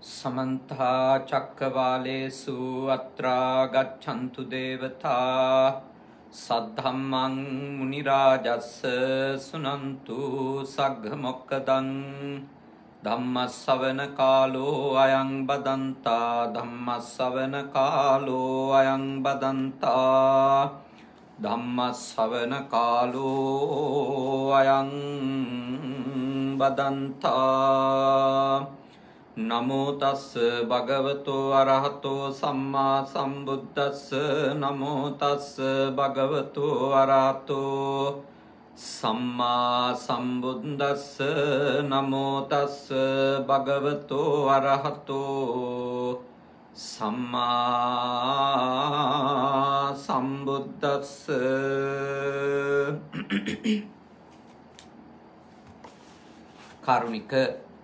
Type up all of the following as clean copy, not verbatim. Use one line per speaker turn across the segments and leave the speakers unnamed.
समन्ता चक्रवालेषु अत्रा गच्छन्तु देवता सद्धम्मं मुनिराजस्य सुनन्तु सग्गमोक्कदं धम्मश्रवण कालो अयं बदन्ता धम्मश्रवण कालो अयं बदन्ता धम्मश्रवण कालो अयं बदन्ता नमो तस् भगवतो अरहतो सम्मा सम्बुद्धस्स नमो तस् भगवतो अरहतो सम्मा सम्बुद्धस्स नमो तस् भगवतो अरहतो सम्मा सम्बुद्धस्स कारुणिक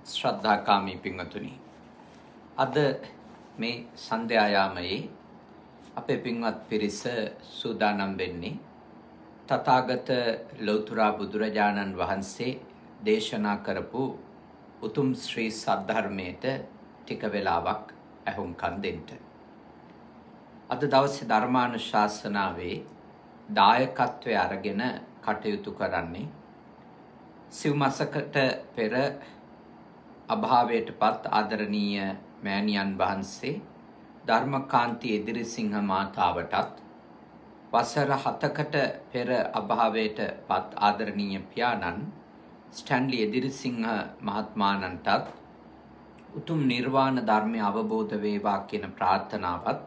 ශ්‍රද්ධාකාමී පින්වතුනි අද මේ සන්ධ්‍යායාමයේ අපේ පින්වත් පිරිස සූදානම් වෙන්නේ තථාගත ලෞතර බුදුරජාණන් වහන්සේ දේශනා කරපු උතුම් ශ්‍රී සද්ධර්මයට ටික වෙලාවක් ඇහුම්කන් දෙන්න. අද දවසේ ධර්මානුශාසනාවේ දායකත්වයේ අරගෙන කටයුතු කරන්නේ සිව් මාසකට පෙර අභාවයටපත් ආදරණීය මෑණියන් වහන්සේ ධර්මකාන්ති එදිරිසිංහ මාතාවටත් වසර 7කට පෙර අභාවයටපත් ආදරණීය පියාණන් ස්ටැන්ලි එදිරිසිංහ මහත්මයාණන්ටත් උතුම් නිර්වාණ ධර්මය අවබෝධ වේවා කියන ප්‍රාර්ථනාවත්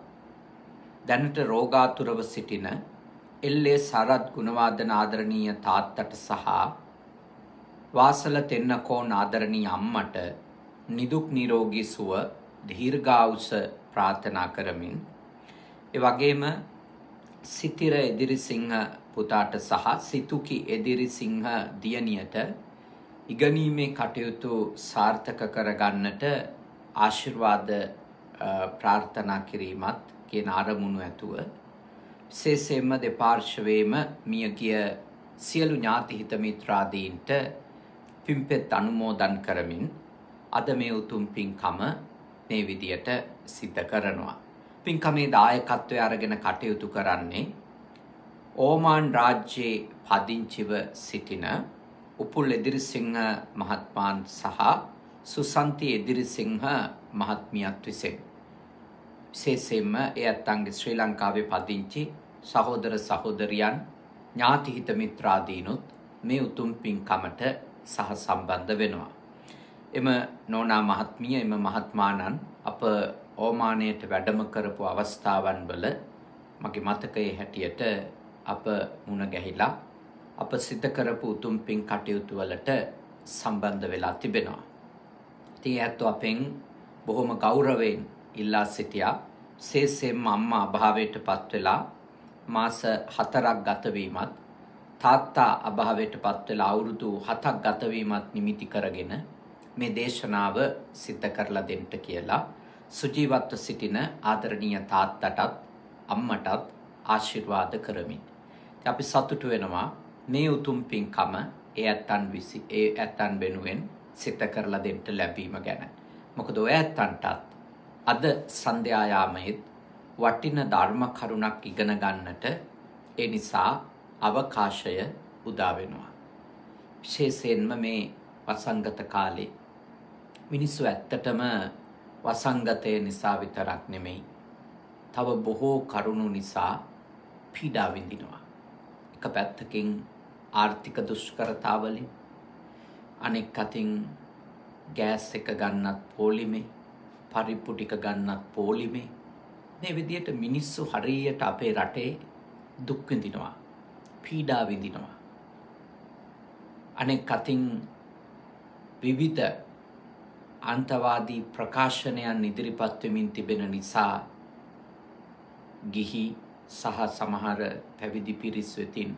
දැනට රෝගාතුරව සිටින එල්.ඒ. සරත් ගුණවර්ධන ආදරණීය තාත්තට සහ වාසල තෙන්නකෝන් ආදරණීය අම්මට නිදුක් නිරෝගී සුව දීර්ඝායුෂ ප්‍රාර්ථනා කරමින් ඒ වගේම සිතිර එදිරිසිංහ පුතාට සහ සිතුකි එදිරිසිංහ දියණියට ඉගෙනීමේ කටයුතු සාර්ථක කරගන්නට ආශිර්වාද ප්‍රාර්ථනා කිරීමත් කියන අරමුණු ඇතුව විශේෂයෙන්ම දෙපාර්ශ්වයේම මියගිය සියලු ඥාති හිත මිත්‍රාදීන්ට පින්පෙත් අනුමෝදන් කරමින් අද මේ උතුම් පින්කම මේ විදියට සිද්ධ කරනවා. පින්කමේ දායකත්වය අරගෙන කටයුතු කරන්නේ ඕමාන් රාජ්‍යයේ පදිංචිව සිටින උපුල් එදිරිසිංහ මහත්මයාන් සහ සුසන්ති එදිරිසිංහ මහත්මියත් විසින්. විශේෂයෙන්ම ඒ අත්ංග ශ්‍රී ලංකාවේ පදිංචි සහෝදර සහෝදරියන් ඥාති හිත මිත්‍රාදීනුත් මේ උතුම් පින්කමට සහ සම්බන්ධ වෙනවා. එම නෝනා මහත්මිය එම මහත්මාණන් අප ඕමානයට වැඩම කරපු අවස්ථාවන් වල මගේ මතකයේ හැටියට අප මුණ ගැහිලා අප සිදු කරපු උතුම් පින් කටයුතු වලට සම්බන්ධ වෙලා තිබෙනවා. ඉතින් ඇත්ත අපෙන් බොහොම ගෞරවයෙන් ඉල්ලා සිටියා විශේෂයෙන්ම අම්මා අභාවයටපත් වෙලා මාස 4ක් ගත වීමත් තාත්තා අභාවයටපත් වෙලා අවුරුදු 7ක් ගත වීමත් නිමිති කරගෙන මේ දේශනාව සිද්ධ කරලා දෙන්න කියලා සුජීවත්ව සිටින ආදරණීය තාත්තටත් අම්මටත් ආශිර්වාද කරමින් අපි සතුටු වෙනවා මේ උතුම් පින්කම ඒ ඇත්තන් වෙනුවෙන් සිද්ධ කරලා දෙන්න ලැබීම ගැන. මොකද ඔය ඇත්තන්ටත් අද සන්ධ්‍යායාමයේ වටින ධර්ම කරුණක් ඉගෙන ගන්නට ඒ නිසා අවකාශය උදා වෙනවා. විශේෂයෙන්ම මේ වසංගත කාලේ මිනිස්සු ඇත්තටම වසංගතය නිසා විතරක් නෙමෙයි තව බොහෝ කරුණු නිසා පීඩා විඳිනවා. එක පැත්තකින් ආර්ථික දුෂ්කරතාවලින් අනෙක් අතින් ගෑස් එක ගන්නත් පොලිමේ පරිප්පු ටික ගන්නත් පොලිමේ මේ විදිහට මිනිස්සු හරියට අපේ රටේ දුක් විඳිනවා පීඩා විඳිනවා. අනෙක් අතින් විවිධ අන්තවාදී ප්‍රකාශනයන් ඉදිරිපත් වෙමින් තිබෙන නිසා ගිහි සහ සමහර පැවිදි පිරිස් වෙතින්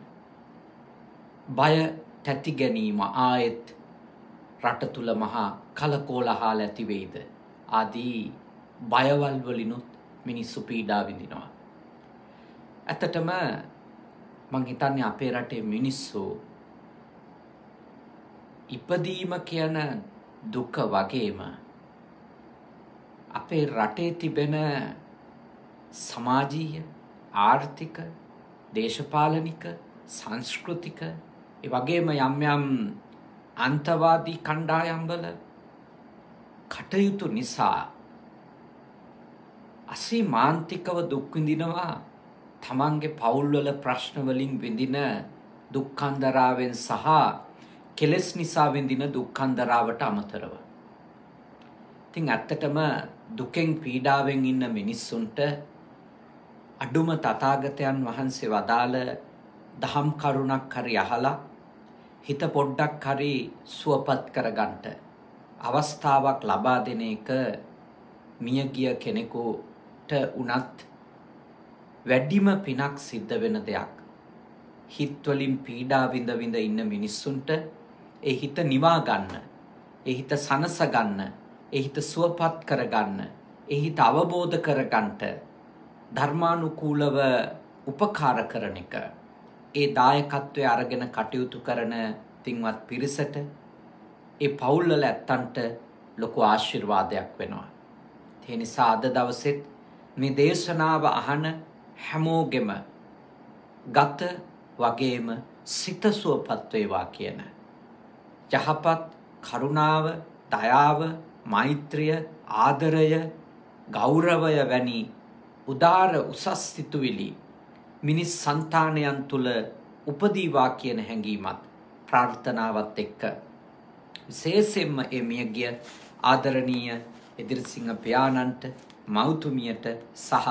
බය තැති ගැනීම ආයෙත් රට තුල මහා කලකෝලහල ඇති වෙයිද ආදී බයවල් වලිනුත් මිනිස්සු පීඩා විඳිනවා. ඇත්තටම මං හිතන්නේ අපේ රටේ මිනිස්සු ඉපදීම කියන දුක වගේම අපේ රටේ තිබෙන සමාජීය, ආර්ථික, දේශපාලනික, සංස්කෘතික, ඒ වගේම යම් යම් අන්තවාදී කණ්ඩායම්වල කටයුතු නිසා අසීමාන්තිකව දුක් විඳිනවා. තමන්ගේ පවුල්වල ප්‍රශ්න වලින් විඳින දුක්ඛන්දරාවෙන් සහ කෙලෙස් නිසා විඳින දුක්ඛන්දරාවට අමතරව. ඉතින් ඇත්තටම දුකෙන් පීඩාවෙන් ඉන්න මිනිස්සුන්ට අඩුම තථාගතයන් වහන්සේ වදාළ දහම් කරුණක් හරි අහලා හිත පොඩ්ඩක් හරි සුවපත් කරගන්නට අවස්ථාවක් ලබා දෙන එක මියගිය කෙනෙකුට උනත් වැඩිම පිනක් සිද්ධ වෙන දෙයක්. හිත වලින් පීඩා විඳ විඳ ඉන්න මිනිස්සුන්ට ඒ හිත නිවා ගන්න, ඒ හිත සනස ගන්න, ඒ හිත සුවපත් කරගන්න, ඒ හිත අවබෝධ කරගන්නට ධර්මානුකූලව උපකාර කරන එක, ඒ දායකත්වයේ අරගෙන කටයුතු කරන තින්වත් පිරිසට, ඒ පවුල්වල ඇත්තන්ට ලොකු ආශිර්වාදයක් වෙනවා. ඒ නිසා අද දවසෙත් මේ දේශනාව අහන හැමෝගෙම ගත වගේම සිත සුවපත් වේවා කියන යහපත් කරුණාව, දයාව, මෛත්‍රිය, ආදරය, ගෞරවය වැනි උදාර උසස් සිතුවිලි මිනිස් సంతානයන් තුල උපදීවා කියන හැඟීමත් ප්‍රාර්ථනාවත් එක්ක විශේෂයෙන්ම මේ මියගිය ආදරණීය එදිරිසිංහ පියාණන්ට, මෞතුමියට සහ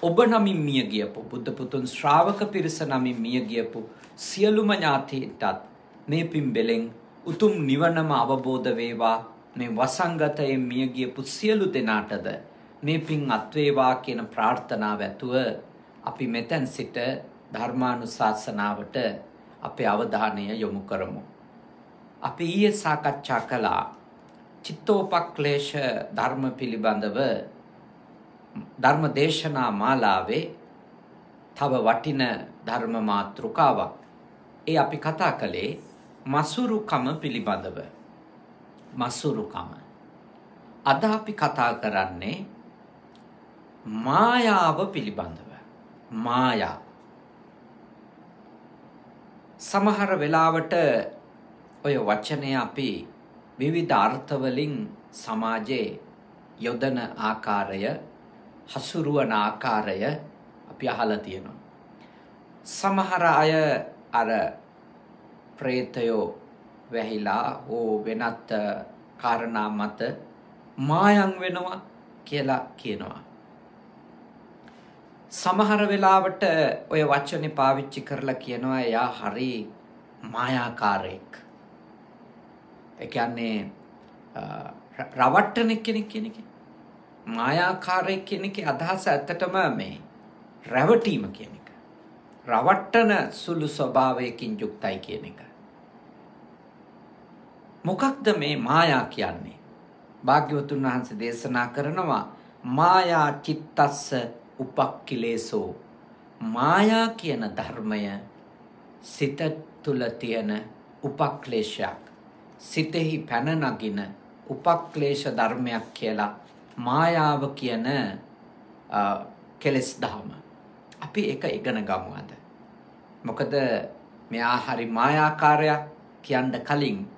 ඔබ නමින් මිය ගියපු බුද්ධ පුතුන් ශ්‍රාවක පිරිස නමින් මිය ගියපු සියලුම ඥාතීන්ටත් මේ පින්බෙලෙන් උතුම් නිවනම අවබෝධ වේවා. මේ වසංගතයෙන් මිය ගියපු සියලු දෙනාටද මේ පින් අත් වේවා කියන ප්‍රාර්ථනාව ඇතුව අපි මෙතෙන් සිට ධර්මානුශාසනාවට අපේ අවධානය යොමු කරමු. අපි ඊයේ සාකච්ඡා කළා චිත්තෝපක්ලේශ ධර්ම පිළිබඳව ධර්ම දේශනා මාලාවේ තව වටින ධර්ම මාතෘකාවක්. ඒ අපි කතා කළේ මසුරුකම පිළිබඳව. මසුරුකම. අද අපි කතා කරන්නේ මායාව පිළිබඳව. මායා. සමහර වෙලාවට ඔය වචනය අපි විවිධ අර්ථවලින් සමාජයේ යොදන ආකාරය, හසුරුවන ආකාරය අපි අහලා තියෙනවා. සමහර අය අර ප්‍රේතයෝ වැහිලා හෝ වෙනත් කාරණා මත මායම් වෙනවා කියලා කියනවා. සමහර වෙලාවට ඔය වචනේ පාවිච්චි කරලා කියනවා එයා හරි මායාකාරයෙක්. ඒ කියන්නේ රවට්ටන කෙනෙක් කියන එක. මායාකාරයෙක් කියන එකේ අදහස ඇත්තටම මේ රැවටීම කියන එක. රවට්ටන සුළු ස්වභාවයකින් යුක්තයි කියන එක. මොකක්ද මේ මායා කියන්නේ? භාග්‍යවතුන් වහන්සේ දේශනා කරනවා මායා චිත්තස්ස උපක්ඛිලේසෝ. මායා කියන ධර්මය සිත තුල තියෙන උපක්ලේශයක්. සිතෙහි පැන නගින උපක්ලේශ ධර්මයක් කියලා මායාව කියන කෙලෙස් ධම. අපි ඒක ඉගෙන ගමු අද. මොකද මෙයා හරි මායාකාරයක් කියන්න කලින්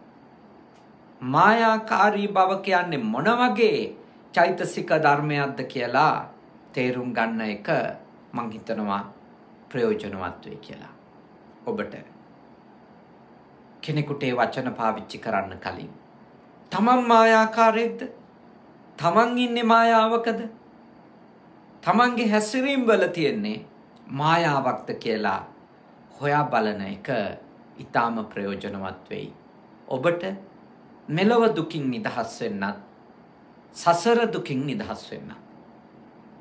මායාකාරී බව කියන්නේ මොන වගේ චෛතසික ධර්මයක්ද කියලා තේරුම් ගන්න එක මං හිතනවා ප්‍රයෝජනවත් වෙයි කියලා. ඔබට කෙනෙකුට ඒ වචන පාවිච්චි කරන්න කලින් තමන් මායාකාරයෙක්ද? තමන් ඉන්නේ මායාවකද? තමන්ගේ හැසිරීම් වල තියෙන්නේ මායාවක්ද කියලා හොයා බලන එක ඊටාම ප්‍රයෝජනවත් වෙයි. ඔබට මෙලොව දුකින් නිදහස් වෙන්නත් සසර දුකින් නිදහස් වෙන්නත්.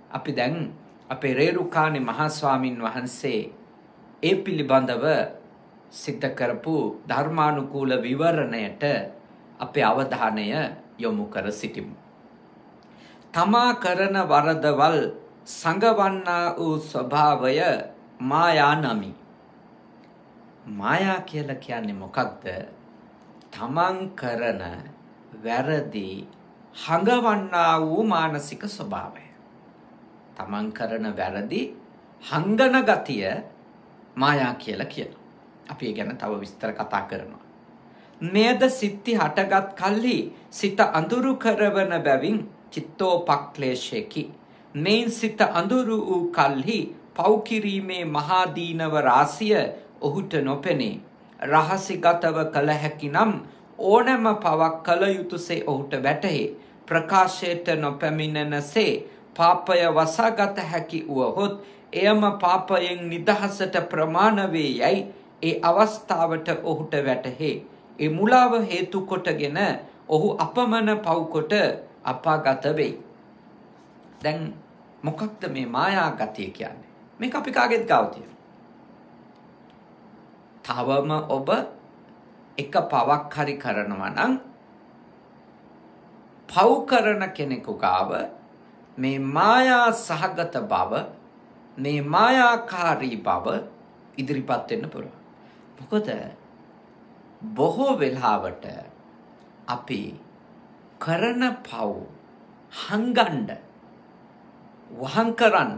අපි දැන් අපේ රේරුකාණේ මහා ස්වාමින් වහන්සේ ඒ පිළිබඳව සිද්ධ කරපු ධර්මානුකූල විවරණයට අපේ අවධානය යොමු කර සිටිමු. තමා කරන වරදවල් සංගවන්නා වූ ස්වභාවය මායා නමි. මායා කියලා කියන්නේ මොකක්ද? තමන් කරන වැරදි හඟවන්නා වූ මානසික ස්වභාවය. තමන් කරන වැරදි හංගන ගතිය මායා කියලා කියනවා. අපි ඒ ගැන තව විස්තර කතා කරනවා. මෙයද සිත්ති හටගත් කල්හි සිත අඳුරු කරවන බැවින් චිත්තෝපක්ලේශයකි. මෙයින් සිත අඳුරු වූ කල්හි පව් කිරීමේ මහා දීනව රාශිය ඔහුට නොපෙනේ. රහසිගතව කළ හැකි නම් ඕනෑම පවක් කළ යුතුසේ ඔහුට වැටහේ. ප්‍රකාශයට නොපැමිණෙනසේ පාපය වසාගත හැකි වුවහොත් එයම පාපයෙන් නිදහසට ප්‍රමාණ වේ යයි ඒ අවස්ථාවට ඔහුට වැටහේ. ඒ මුලාව හේතු කොටගෙන ඔහු අපමණ පව් කොට අපාගත වෙයි. දැන් මොකක්ද මේ මායා ගතිය කියන්නේ? මේක අපි කාගෙත් ගාව තියෙනවා. තවම ඔබ එක පවක් හරි කරනවා නම් පව් කරන කෙනෙකු ගාව මේ මායා සහගත බව, මේ මායාකාරී බව ඉදිරිපත් වෙන්න පුළුවන්. මොකද බොහෝ වෙලාවට අපි කරන පව් හංගන්න, වහං කරන්න,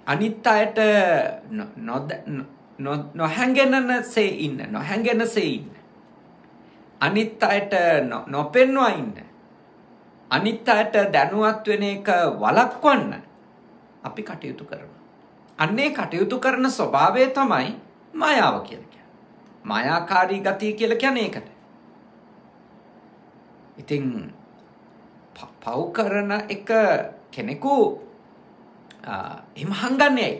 අනිත් අයට නොහැඟෙනසේ ඉන්න, අනිත් අයට නොපෙන්වා ඉන්න, අනිත් අයට දැනුවත් වෙන එක වළක්වන්න අපි කටයුතු කරනවා. අන්නේ කටයුතු කරන ස්වභාවය තමයි මායාව කියලා කියන්නේ. මායාකාරී ගතිය කියලා කියන්නේ ඒකට. ඉතින් පව් කරන එක කෙනෙකු එහෙම හංගන්නේ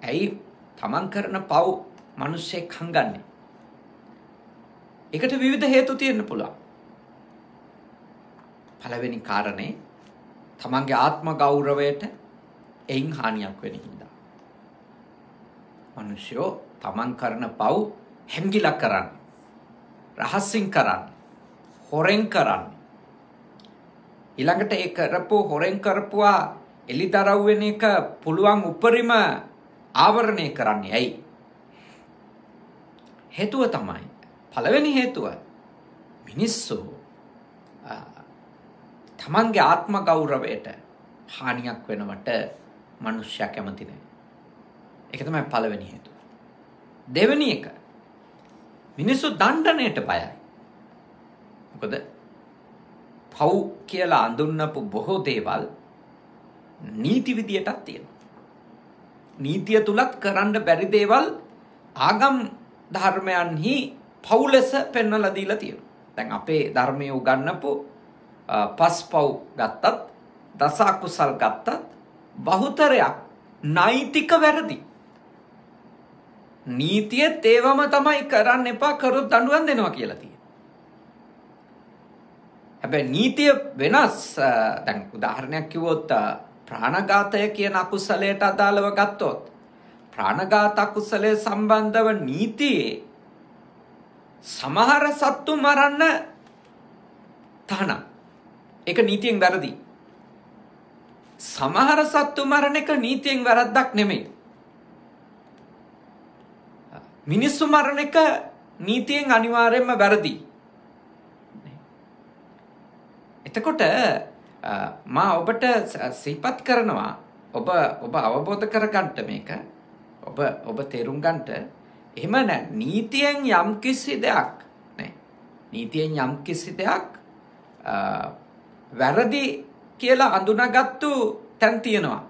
ඇයි? තමන් කරන පව් මිනිස්සෙක් හංගන්නේ. ඒකට විවිධ හේතු තියෙන්න පුළුවන්. පළවෙනි කාරණේ තමන්ගේ ආත්ම ගෞරවයට එයින් හානියක් වෙන හින්දා. මිනිස්සු තමන් කරන පව් හැංගිලා කරන්නේ, රහසින් කරන්නේ, හොරෙන් කරන්නේ. ඊළඟට ඒ කරපු හොරෙන් කරපුවා එලිදරව් වෙන එක පුළුවන් උපරිම ආවරණය කරන්නේ ඇයි? හේතුව තමයි, පළවෙනි හේතුව මිනිස්සු තමන්ගේ ආත්ම ගෞරවයට හානියක් වෙනවට මනුෂ්‍යයා කැමති නැහැ. ඒක තමයි පළවෙනි හේතුව. දෙවෙනි එක, මිනිස්සු දණ්ඩනයට බයයි. මොකද පව් කියලා අඳුන්නපු බොහෝ දේවල් නීති විදියටත් තියෙනවා. නීතිය තුලත් කරන්න බැරි දේවල් ආගම් ධර්මයන්හි පව් ලෙස පෙන්වලා දීලා තියෙනවා. දැන් අපේ ධර්මයේ උගන්වපු පස්පව් ගත්තත්, දස අකුසල් ගත්තත් බහුතරයක් නෛතික වැරදි. නීතියත් ඒවම තමයි කරන්න එපා, කරොත් දඬුවම් දෙනවා කියලා තියෙනවා. හැබැයි නීතිය වෙනස්. දැන් උදාහරණයක් කිව්වොත් ප්‍රාණඝාතය කියන අකුසලයට අදාළව ගත්තොත්, ප්‍රාණඝාත අකුසලයේ සම්බන්ධව නීතියේ සමහර සත්තු මරන්න තහනම්. ඒක නීතියෙන් වැරදි. සමහර සත්තු මරණ එක නීතියෙන් වැරද්දක් නෙමෙයි. මිනිස්සු මරණ එක නීතියෙන් අනිවාර්යයෙන්ම වැරදි. එතකොට මා ඔබට සිහිපත් කරනවා, ඔබ අවබෝධ කරගන්න මේක, ඔබ තේරුම් ගන්නට. එහෙම නැහැ. නීතියෙන් යම්කිසි දෙයක් නේ. නීතියෙන් යම්කිසි දෙයක් වැරදි කියලා අඳුනාගත්තු තැන් තියෙනවා.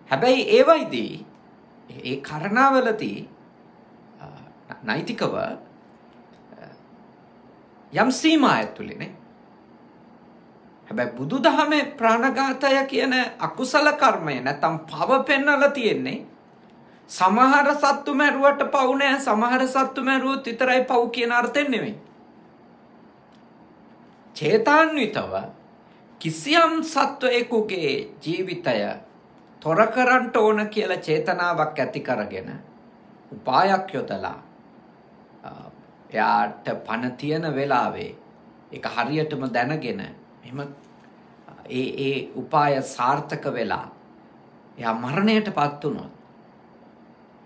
හැබැයි ඒවයිදී ඒ කරණවලදී නෛතිකව යම් සීමා ඇතුළේනේ. හැබැයි බුදුදහමේ ප්‍රාණඝාතය කියන අකුසල කර්මය නැත්නම් පව පෙන්වලා තියෙන්නේ සමහර සත්තු මැරුවට පව් නැහැ, සමහර සත්තු මැරුවොත් විතරයි පව් කියන අර්ථයෙන් නෙමෙයි. චේතනාන්විතව කිසියම් සත්වයෙකුගේ ජීවිතය තොර කරන්න ඕන කියලා චේතනාවක් ඇති කරගෙන උපායක් යොදලා එයාට පණ තියෙන වෙලාවේ ඒක හරියටම දැනගෙන එහෙම ඒ උපාය සාර්ථක වෙලා එයා මරණයටපත් වුණොත්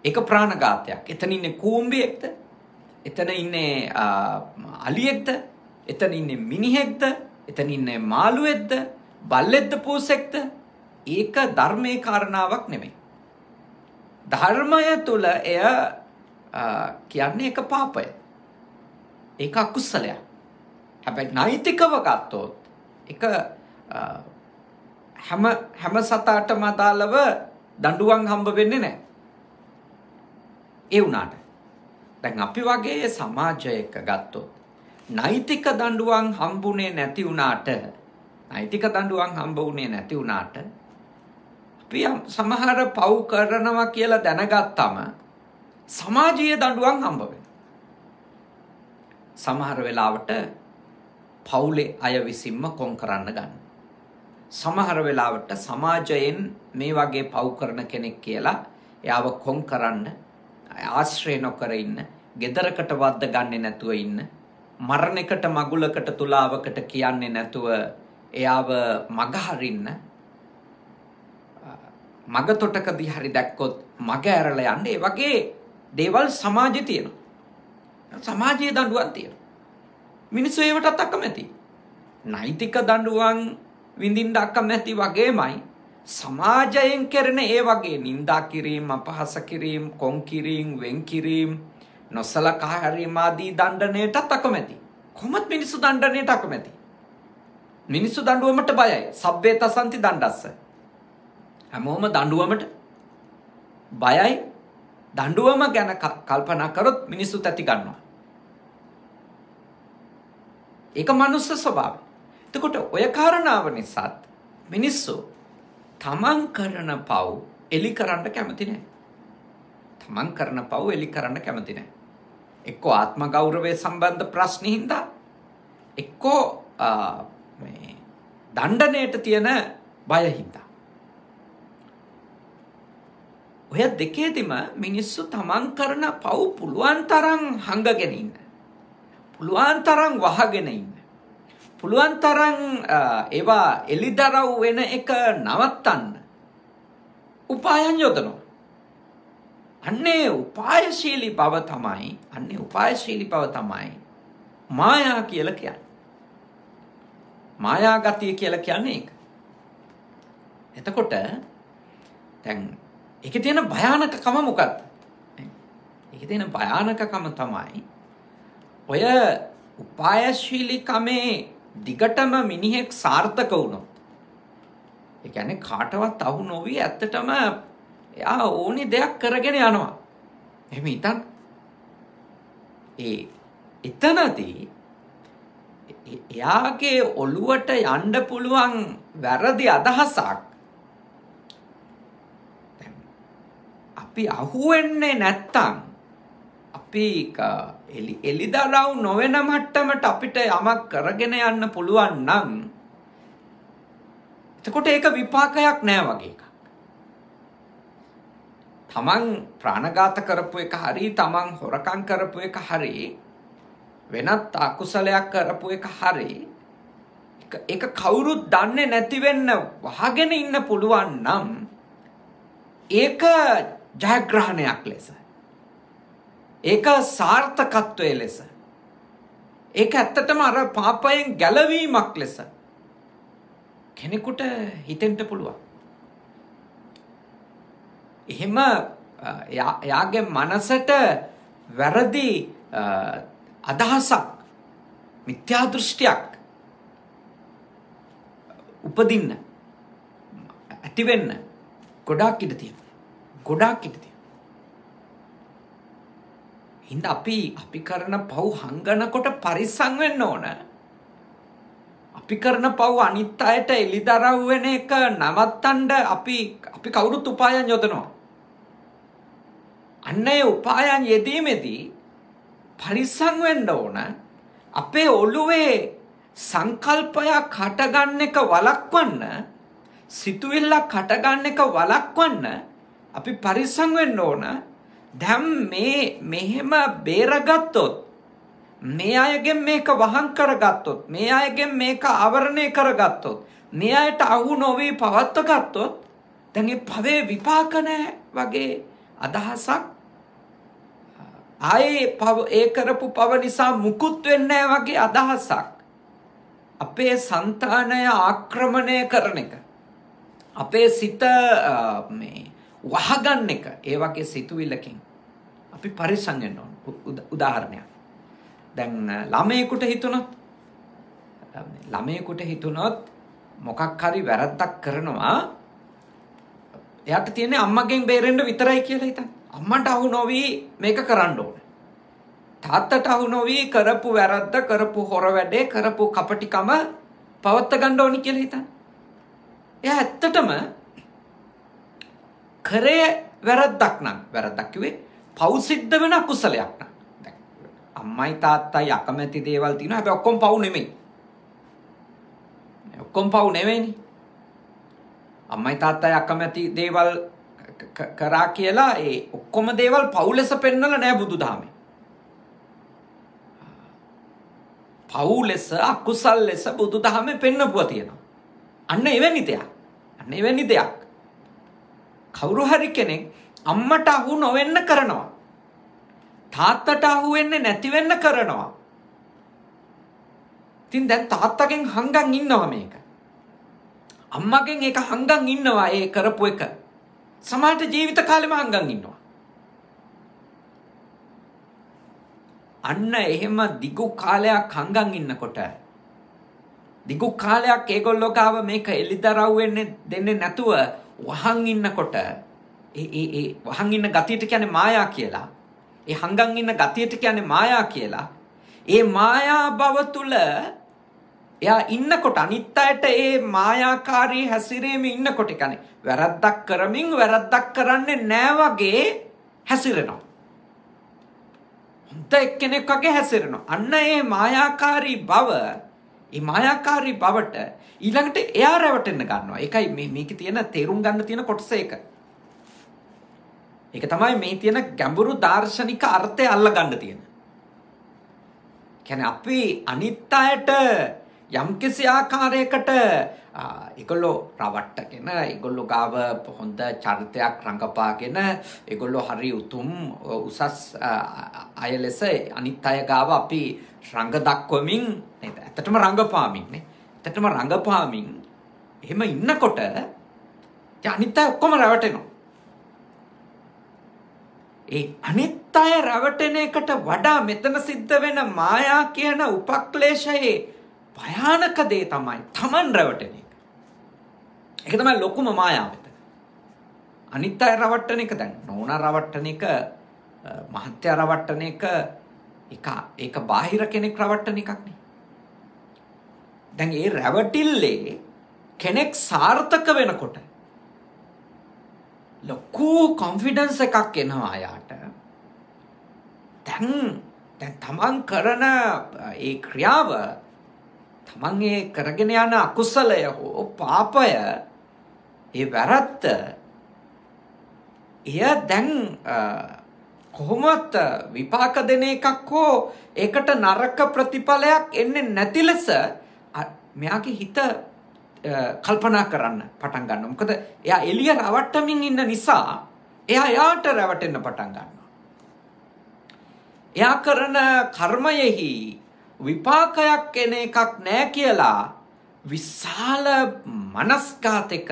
ඒක ප්‍රාණඝාතයක්. එතන ඉන්නේ කූඹියෙක්ද? එතන ඉන්නේ අලියෙක්ද? එතන ඉන්නේ මිනිහෙක්ද? එතන ඉන්නේ මාළුවෙක්ද? බල්ලෙක්ද පූසෙක්ද? ඒක ධර්මයේ කාරණාවක් නෙමෙයි. ධර්මය තුල එය කියන්නේ එක පාපය. ඒක අකුසලයක්. හැබැයි නෛතිකව ගත්තොත් එක හැම සතාටම අදාළව දඬුවම් හම්බ වෙන්නේ නැහැ. ඒ වුණාට දැන් අපි වගේ සමාජයක ගත්තොත් නෛතික දඬුවම් හම්බුනේ නැති වුණාට අපි සමහර පව් කරනවා කියලා දැනගත්තම සමාජීය දඬුවම් හම්බ වෙනවා. සමහර වෙලාවට පවුලේ අය විසින්ම කොන් කරන්න ගන්න. සමහර වෙලාවට සමාජයෙන් මේ වගේ පව් කරන කෙනෙක් කියලා එයාව කොන් කරන්න ආශ්‍රය නොකර ඉන්න, ගෙදරකට වද්ද ගන්නේ නැතුව ඉන්න, මරණයකට මගුලකට තුලාවකට කියන්නේ නැතුව එයාව මග හරින්න, මග තොටකදී හරි දැක්කොත් මග ඇරලා යන්න. ඒ වගේ දේවල් සමාජයේ තියෙනවා. සමාජයේ දඬුවම් තියෙනවා. මිනිස්සු ඒවටත් අකමැති. නෛතික දඬුවම් විඳින්න අකමැති වගේමයි සමාජයෙන් කරන ඒ වගේ නිඳා කිරීම, අපහාස කිරීම, කොන් කිරීම, වෙන් කිරීම, නොසලකා හැරීම ආදී දඬණයටත් අකමැති. කොහොමද මිනිස්සු දඬණයට අකමැති? මිනිස්සු දඬුවමට බයයි. සබ්බේ තසන්ති දණ්ඩස්ස. හැමෝම දඬුවමට බයයි. දඬුවම ගැන කල්පනා කරොත් මිනිස්සු තැති ගන්නවා. ඒක මනුස්ස ස්වභාවය. එතකොට ඔය කාරණාව නිසා මිනිස්සු තමන් කරන පව් එලි කරන්න කැමති නැහැ. තමන් කරන පව් එලි කරන්න කැමති නැහැ. එක්කෝ ආත්ම ගෞරවය සම්බන්ධ ප්‍රශ්න හින්දා, එක්කෝ මේ දණ්ඩනයට තියෙන බය හින්දා. ඔය දෙකේදීම මිනිස්සු තමන් කරන පව් පුළුවන් තරම් හංගගෙන ඉන්න. පුළුවන් තරම් වහගෙන ඉන්න. පුළුවන් තරම් ඒවා එලිදරව් වෙන එක නවත්තන්න උපායන් යොදනවා. අන්නේ උපායශීලී බව තමයි මායා කියලා කියන්නේ. මායා ගතිය කියලා කියන්නේ ඒක. එතකොට දැන් ඒකේ තියෙන භයානකකම මොකක්ද? ඒකේ තියෙන භයානකකම තමයි ඔය උපායශීලීකමේ දිගටම මිනිහෙක් සාර්ථක වුණොත්, ඒ කියන්නේ කාටවත් අහු නොවි ඇත්තටම එයා ඕනි දෙයක් කරගෙන යනවා. එහෙම හිතන්න. එතනදී එයාගේ ඔළුවට යන්න පුළුවන් වැරදි අදහසක් අපි අහුවෙන්නේ නැත්තම්, අපි එලිදරව් නොවන මට්ටමට අපිට යමක් කරගෙන යන්න පුළුවන් නම් එතකොට ඒක විපාකයක් නෑ වගේ එකක්. තමන් ප්‍රාණඝාත කරපු එක හරි, තමන් හොරකම් කරපු එක හරි, වෙනත් අකුසලයක් කරපු එක හරි, ඒක කවුරුත් දන්නේ නැති වෙන්න වහගෙන ඉන්න පුළුවන් නම් ඒක ජයග්‍රහණයක් ලෙස, ඒක සාර්ථකත්වයේ ලෙස, ඒක ඇත්තටම අර පාපයෙන් ගැලවීමක් ලෙස කෙනෙකුට හිතෙන්න පුළුවන්. එහෙම එයාගේ මනසට වැරදි අදහසක්, මිත්‍යා දෘෂ්ටියක් උපදින්න, ඇති වෙන්න ගොඩාක් ඉඩ තියෙනවා. හින්දා අපි කරන පව් හංගනකොට පරිස්සම් වෙන්න ඕන. අපි කරන පව් අනිත් අයට එලිදරව් වෙන එක නවත්තන්න අපි කවුරුත් උපායන් යොදනවා. අන්න ඒ උපායන් යෙදීමේදී පරිස්සම් වෙන්න ඕන. අපේ ඔළුවේ සංකල්පයක් හටගන්න එක වළක්වන්න, සිතුවිල්ලක් හටගන්න එක වළක්වන්න අපි පරිස්සම් වෙන්න ඕන. දැන් මෙහෙම බේරගත්තොත්, මේ අයගෙන් මේක වහං කරගත්තොත්, මේ අයගෙන් මේක ආවරණය කරගත්තොත්, මේ අයට අහු නොවී පවත්ව ගත්තොත් දැන් ඒ පවේ විපාක නැහැ වගේ අදහසක්, ආයේ ඒ කරපු පව නිසා මුකුත් වෙන්නේ නැහැ වගේ අදහසක් අපේ సంతානය ආක්‍රමණය කරන එක. අපේ සිත මේ වහගන්න එක. ඒ වගේ සිතුවිල්ලකින් අපි පරිස්සම් වෙන්න ඕන. උදාහරණයක්. දැන් ළමයෙකුට හිතුනොත් මොකක් හරි වැරද්දක් කරනවා, එයාට තියෙන්නේ අම්මගෙන් බේරෙන්න විතරයි කියලා හිතන්න. අම්මට අහු නොවි මේක කරන්න ඕන. තාත්තට අහු නොවි කරපු වැරද්ද, කරපු හොර වැඩේ, කරපු කපටිකම පවත්ත ගන්න ඕනි කියලා හිතන්න. එයා ඇත්තටම කරේ වැරද්දක් නම්, වැරද්දක් කිව්වේ පව් සිද්ධ වෙන අකුසලයක් නම්. දැන් අම්මයි තාත්තයි අකමැති දේවල් තියෙනවා, හැබැයි ඔක්කොම පව් නෙමෙයි. ඔක්කොම පව් නෙවෙයිනේ. අම්මයි තාත්තයි අකමැති දේවල් කරා කියලා ඒ ඔක්කොම දේවල් පව් ලෙස පෙන්වලා නෑ බුදුදහමේ. පව් ලෙස අකුසල් ලෙස බුදුදහමේ පෙන්වපුවා තියෙනවා. අන්න එවැනි දෙයක්. කවුරු හරි කෙනෙක් අම්මට අහු නොවෙන්න කරනවා. තාත්තට අහු වෙන්නේ නැති වෙන්න කරනවා. ඉතින් දැන් තාත්තගෙන් හංගන් ඉන්නවා මේක. අම්මගෙන් ඒක හංගන් ඉන්නවා ඒ කරපු එක. සමහරට ජීවිත කාලෙම හංගන් ඉන්නවා. අන්න එහෙම දිගු කාලයක් හංගන් ඉන්නකොට, දිගු කාලයක් ඒගොල්ලෝ ගාව මේක එලිදරව් දෙන්නේ නැතුව වහන් ඉන්නකොට, ඒ වහන් ඉන්න ගතියට කියන්නේ මායා කියලා. ඒ හංගන් ඉන්න ගතියට කියන්නේ මායා කියලා. ඒ මායා භව තුල එයා ඉන්නකොට අනිත් අයට ඒ මායාකාරී හැසිරීමේ ඉන්නකොට කියන්නේ වැරද්දක් කරමින් වැරද්දක් කරන්නේ නෑ වගේ හැසිරෙනවා. හොඳ එක්කෙනෙක් වගේ හැසිරෙනවා. අන්න ඒ මායාකාරී බවට ඊළඟට එයා රැවටෙන්න ගන්නවා. ඒකයි මේකේ තියෙන තේරුම් ගන්න තියෙන කොටස ඒක. ඒක තමයි මේ තියෙන ගැඹුරු දාර්ශනික අර්ථය අල්ලගන්න තියෙන. කියන්නේ අපි අනිත් අයට යම්කිසි ආකාරයකට ඒගොල්ලෝ රවට්ටගෙන, ඒගොල්ලෝ ගාව හොඳ චරිතයක් රඟපාගෙන, ඒගොල්ලෝ හරි උතුම් උසස් අය ලෙස අනිත් අය ගාව අපි රඟ දක්වමින් නේද? ඇත්තටම රඟපාමින් එහෙම ඉන්නකොට අනිත් අය ඔක්කොම රැවටෙනවා. ඒ අනිත් අය රැවටෙන එකට වඩා මෙතන සිද්ධ වෙන මායා කියන උපක්ලේශයේ භයානක දේ තමයි Taman රැවටෙන එක. ඒක තමයි ලොකුම මායාව මෙතන. අනිත් අය රවට්ටන එක, දැන් නෝනා රවට්ටන එක, මහත්තයා රවට්ටන එක, ඒක බාහිර කෙනෙක් රවට්ටන එකක් නේ. දැන් ඒ රැවටිල්ලේ කෙනෙක් සාර්ථක වෙනකොට ලොකු කොන්ෆිඩන්ස් එකක් එනවා යාට. දැන් තමන් කරන ඒ ක්‍රියාව, තමන් ඒ කරගෙන යන අකුසලය හෝ පාපය, ඒ වැරද්ද, එය දැන් කොහොමත් විපාක දෙන එකක් හෝ ඒකට නරක ප්‍රතිඵලයක් එන්නේ නැති ලෙස මෙයාගේ හිත කල්පනා කරන්න පටන් ගන්නවා. මොකද එයා එළිය රවට්ටමින් ඉන්න නිසා එයා යාට රැවටෙන්න පටන් ගන්නවා. එයා කරන කර්මයෙහි විපාකයක් එන එකක් නැහැ කියලා විශාල මනස්ගතයක,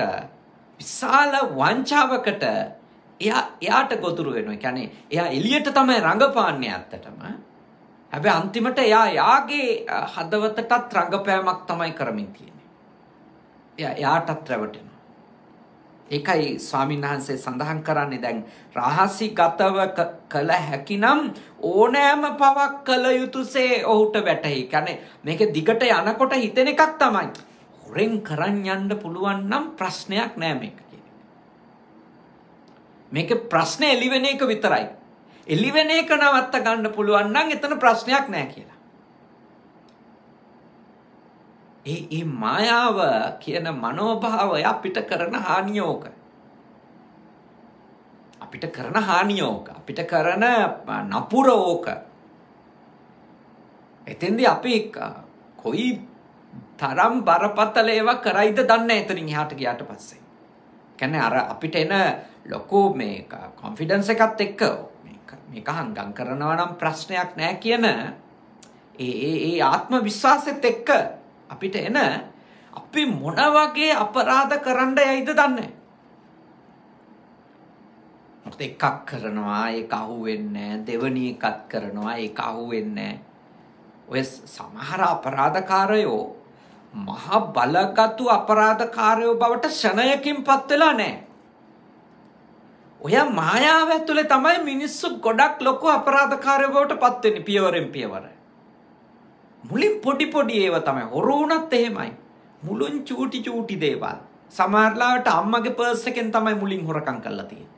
විශාල වංචාවකට එයාට ගොදුරු වෙනවා. කියන්නේ එයා එළියට තමයි රඟපාන්නේ ඇත්තටම. හැබැයි අන්තිමට එයා යාගේ හදවතටත් රඟපෑමක් තමයි කරමින් තියෙන්නේ. එයාටත් රැවටෙනවා. ඒකයි ස්වාමීන් වහන්සේ සඳහන් කරන්නේ දැන් රහසිගතව කළ හැකිනම් ඕනෑම පවක් කළ යුතුසේ ඔහුට වැටහි. කියන්නේ මේක දිගට යනකොට හිතෙන එකක් තමයි හොරෙන් කරන් යන්න පුළුවන් නම් ප්‍රශ්නයක් නෑ මේක කියන්නේ. මේක ප්‍රශ්නේ එළිවෙන එක විතරයි. එළිවෙන එක නවත්ත ගන්න පුළුවන් නම් එතන ප්‍රශ්නයක් නෑ කියලා. ඒ මායාව කියන මනෝභාවය අපිට කරන හානියෝක. අපිට කරන නපුරෝක. එතෙන්දී අපි කොයි තරම් බරපතල ඒවා කරයිද දන්නේ එතනින් එහාට ගියාට පස්සේ. කියන්නේ අර අපිට එන ලොකු මේක කොන්ෆිඩන්ස් එකත් එක්ක මේක හංගම් කරනවා නම් ප්‍රශ්නයක් නෑ කියන ඒ ආත්ම විශ්වාසෙත් එක්ක අපිට එන අපි මොන වගේ අපරාධ කරන්න යයිද දන්නේ. මොකද එකක් කරනවා ඒක අහුවෙන්නේ නැහැ. දෙවෙනි එකක් කරනවා ඒක අහුවෙන්නේ නැහැ. ඔය සමහර අපරාධකාරයෝ මහා බලගතු අපරාධකාරයෝ බවට ෂණයකින්පත් වෙලා නැහැ. ඔය මායාව ඇතුලේ තමයි මිනිස්සු ගොඩක් ලොකු අපරාධකාරයෝ බවට පත් වෙන්නේ පියවරෙන් පියවර. මුලින් පොඩි පොඩි ඒවා තමයි. හොරු වුණත් එහෙමයි. මුලින් චූටි චූටි දේවල්. සමහරලාට අම්මගේ පර්ස් එකෙන් තමයි මුලින් හොරකම් කරලා තියෙන්නේ.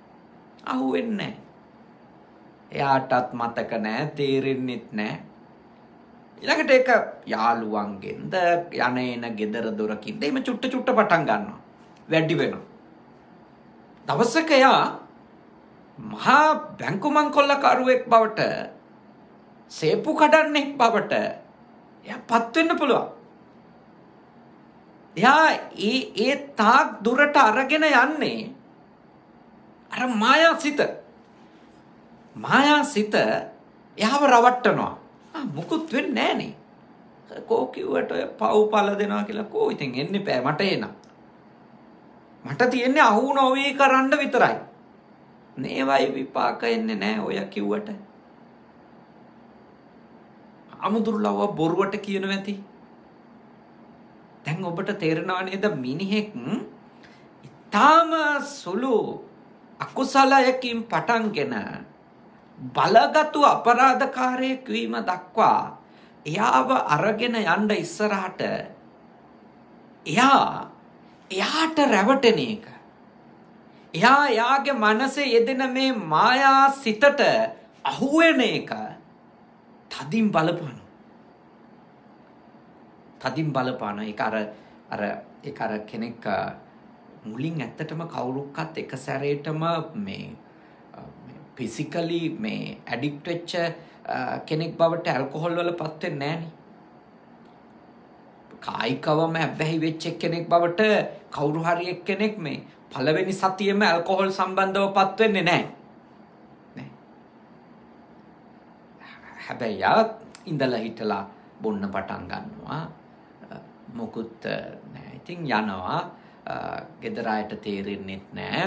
අහුවෙන්නේ නැහැ. එයාටත් මතක නැහැ, තේරෙන්නෙත් නැහැ. ඊළඟට ඒක යාළුවන්ගෙන්ද යන එන ගෙදර දොරකින්ද එimhe චුට්ට චුට්ට පටන් ගන්නවා. වැඩි වෙනවා. දවසක එයා මහා බැංකු මංකොල්ලකරුවෙක් බවට සේපු කඩන්නෙක් බවට එයාපත් වෙන්න පුළුවන්. එයා ඒ තාක් දුරට අරගෙන යන්නේ අර මායාසිත එයාව රවට්ටනවා. මුකුත් වෙන්නේ නැහනේ. කෝ කිව්වට ඔය පව් පල දෙනවා කියලා කෝ ඉතින් එන්නේ බෑ මට එනවා. මට තියෙන්නේ අහු නොවී කරන්න විතරයි. නේවයි විපාක එන්නේ නැහැ ඔය කිව්වට. අමුදුරුලව බොරුවට කියනවා ඇති. දැන් ඔබට තේරෙනව නේද මිනිහෙක් ඊටාම සුළු අකුසලයකින් පටන්ගෙන බලගතු අපරාධකාරයෙක් වීම දක්වා එයාව අරගෙන යන්න ඉස්සරහට එයාට රැවටෙන එක. එයාගේ මනසේ යෙදෙන මේ මායා සිතට අහුවෙන එක තදින් බලපාන. ඒක අර කෙනෙක් මුලින් ඇත්තටම කවුරුක්වත් එක සැරේටම මේ ෆිසිකලි මේ ඇඩික්ට් වෙච්ච කෙනෙක් බවට ඇල්කොහොල් වල පත් වෙන්නේ නැහනේ. කායිකවම හැබැයි වෙච්ච කෙනෙක් බවට කවුරු හරි එක්කෙනෙක් මේ පළවෙනි සතියෙම ඇල්කොහොල් සම්බන්ධව පත් වෙන්නේ නැහැ. හැබැයි ඉඳලා හිටලා බොන්න පටන් ගන්නවා. මොකුත් නැහැ. ඉතින් යනවා. ගෙදර අයට තේරෙන්නේ නැහැ.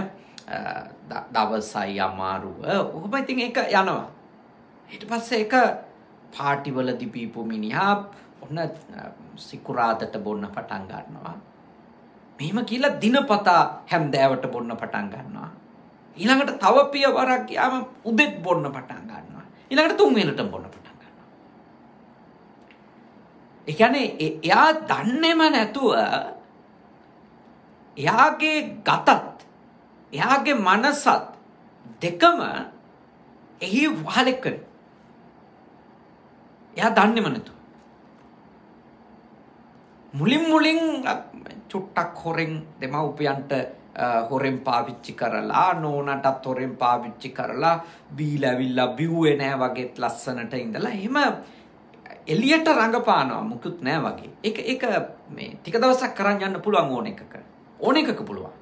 දවසයි අමාරුව. ඔහොම ඉතින් ඒක යනවා. ඊට පස්සේ ඒක පාටි වලදී පීපු මිනිහා ඔන්න සිකුරාදට බොන්න පටන් ගන්නවා. මෙහෙම කියලා දිනපතා හැන්දෑවට බොන්න පටන් ගන්නවා. ඊළඟට තව පියවරක් ගියාම උදෙත් බොන්න පටන් ගන්නවා. ඊළඟට තුන් වෙලට බොන්න පටන් ගන්නවා. ඒ කියන්නේ එයා දන්නේම නැතුව එයාගේ ගතත් එයාගේ මනසත් දෙකම එහි වහලෙක් වෙනවා. එයා දන්නේම නැතුව. මුලින් චුට්ටක් හොරෙන් දෙමව්පියන්ට හොරෙන් පාවිච්චි කරලා නෝනටත් හොරෙන් පාවිච්චි කරලා බීලා ඇවිල්ලා බිව්වේ නෑ වගේත් ලස්සනට ඉඳලා එහෙම එළියට රඟපානවා මුකුත් නෑ වගේ. ඒක මේ ටික දවසක් කරන් යන්න පුළුවන් ඕන එකක පුළුවන්.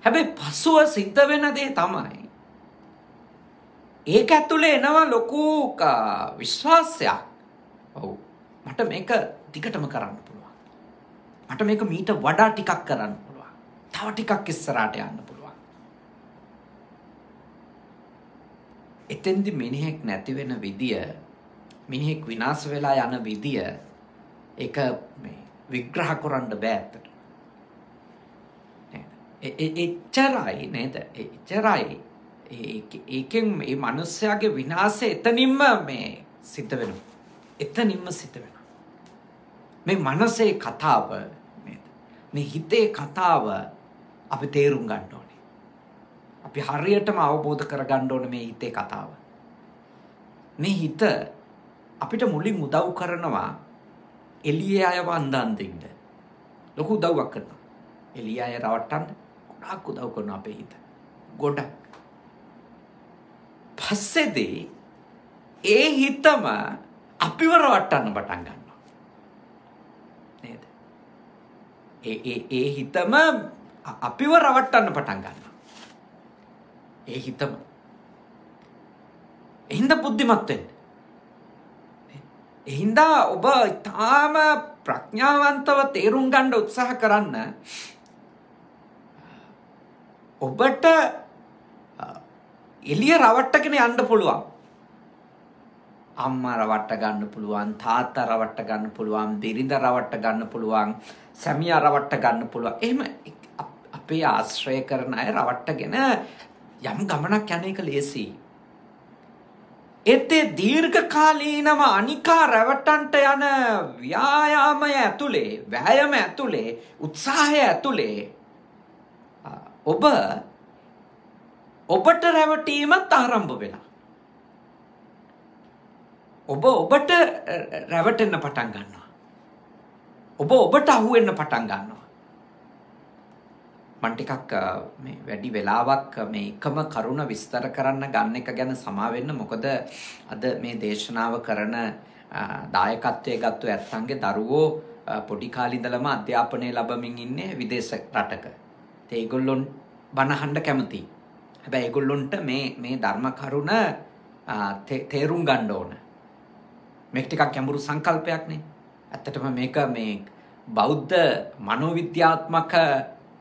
හැබැයි පසුව සිද්ධ වෙන දේ තමයි ඒක ඇතුලේ එනවා ලොකු විශ්වාසයක්. ඔව් මට මේක දිගටම කරන්න පුළුවන්. මට මේක මීට වඩා ටිකක් කරන්න පුළුවන්. තව ටිකක් ඉස්සරහට යන්න පුළුවන්. එතෙන්දි මිනිහෙක් නැති වෙන විදිය, මිනිහෙක් විනාශ වෙලා යන විදිය ඒක මේ විග්‍රහ කරන්න බෑ ඇත්තට. එච්චරයි නේද? එච්චරයි. ඒකෙන් මේ මිනිස්යාගේ විනාශය එතනින්ම මේ සිද්ධ වෙනවා. එතනින්ම සිද්ධ වෙනවා. මේ මනසේ කතාව නේද? මේ හිතේ කතාව අපි තේරුම් ගන්න ඕනේ. අපි හරියටම අවබෝධ කරගන්න ඕනේ මේ හිතේ කතාව. මේ හිත අපිට මුලින් උදව් කරනවා එළියේ අයව අන්දන් දෙන්න. ලොකු උදව්වක් කරනවා. එළියේ අය රවට්ටන්න ගොඩක් උදව් කරනවා අපේ හිත. ගොඩක්. පස්සේදී ඒ හිතම අපිව රවට්ටන්න පටන් ගන්නවා. නේද? ඒ හිතම අපිව රවට්ටන්න පටන් ගන්නවා. ඒ හිතම. එහෙනම් බුද්ධිමත් වෙන්න. එහින්දා ඔබ තාම ප්‍රඥාවන්තව තේරුම් ගන්න උත්සාහ කරන්න. ඔබට එළිය රවට්ටගෙන යන්න පුළුවන්. අම්මා රවට්ට ගන්න පුළුවන්, තාත්තා රවට්ට ගන්න පුළුවන්, බිරිඳ රවට්ට ගන්න පුළුවන්, සැමියා රවට්ට ගන්න පුළුවන්. එහෙම අපේ ආශ්‍රය කරන අය රවට්ටගෙන යම් ගමනක් යන එක ලේසි. ඒත් දීර්ඝ කාලීනව අනිකා රැවටන්ට යන ව්‍යායාමය ඇතුලේ, වෑයම ඇතුලේ, උත්සාහය ඇතුලේ ඔබට රැවටීමත් ආරම්භ වෙලා. ඔබට රැවටෙන්න පටන් ගන්නවා. ඔබට අහු වෙන්න පටන් ගන්නවා. මම ටිකක් මේ වැඩි වෙලාවක් මේ එකම කරුණ විස්තර කරන්න ගන්න එක ගැන සමා වෙන්න. මොකද අද මේ දේශනාව කරන දායකත්වයේ ගත්ත ඇත්තන්ගේ දරුවෝ පොඩි කාලේ ඉඳලම අධ්‍යාපනය ලැබමින් ඉන්නේ විදේශ රටක. ඒගොල්ලොන් බණ අහන්න කැමතියි. හැබැයි ඒගොල්ලොන්ට මේ ධර්ම කරුණ තේරුම් ගන්න ඕන. මේක ටිකක් ගැඹුරු සංකල්පයක් නේ. ඇත්තටම මේක මේ බෞද්ධ මනෝවිද්‍යාත්මක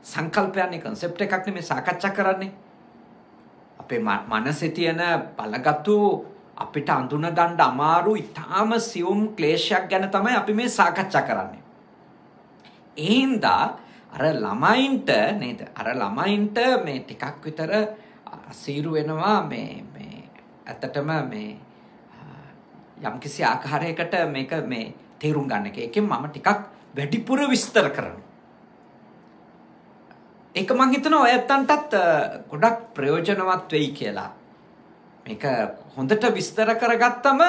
සංකල්පයන්නේ, concept එකක් නෙමෙයි සාකච්ඡා කරන්නේ. අපේ මනසේ තියෙන බලගතු අපිට අඳුන ගන්න අමාරු ඊටාම සියුම් ක්ලේශයක් ගැන තමයි අපි මේ සාකච්ඡා කරන්නේ. ඒ හින්දා අර ළමයින්ට නේද? අර ළමයින්ට මේ ටිකක් විතර අසීරු වෙනවා මේ ඇත්තටම මේ යම්කිසි ආකාරයකට මේක මේ තේරුම් ගන්න එක. ඒකෙන් මම ටිකක් වැඩිපුර විස්තර කරනවා. ඒක මං හිතනවා ඔයත්තන්ටත් ගොඩක් ප්‍රයෝජනවත් වෙයි කියලා. මේක හොඳට විස්තර කරගත්තම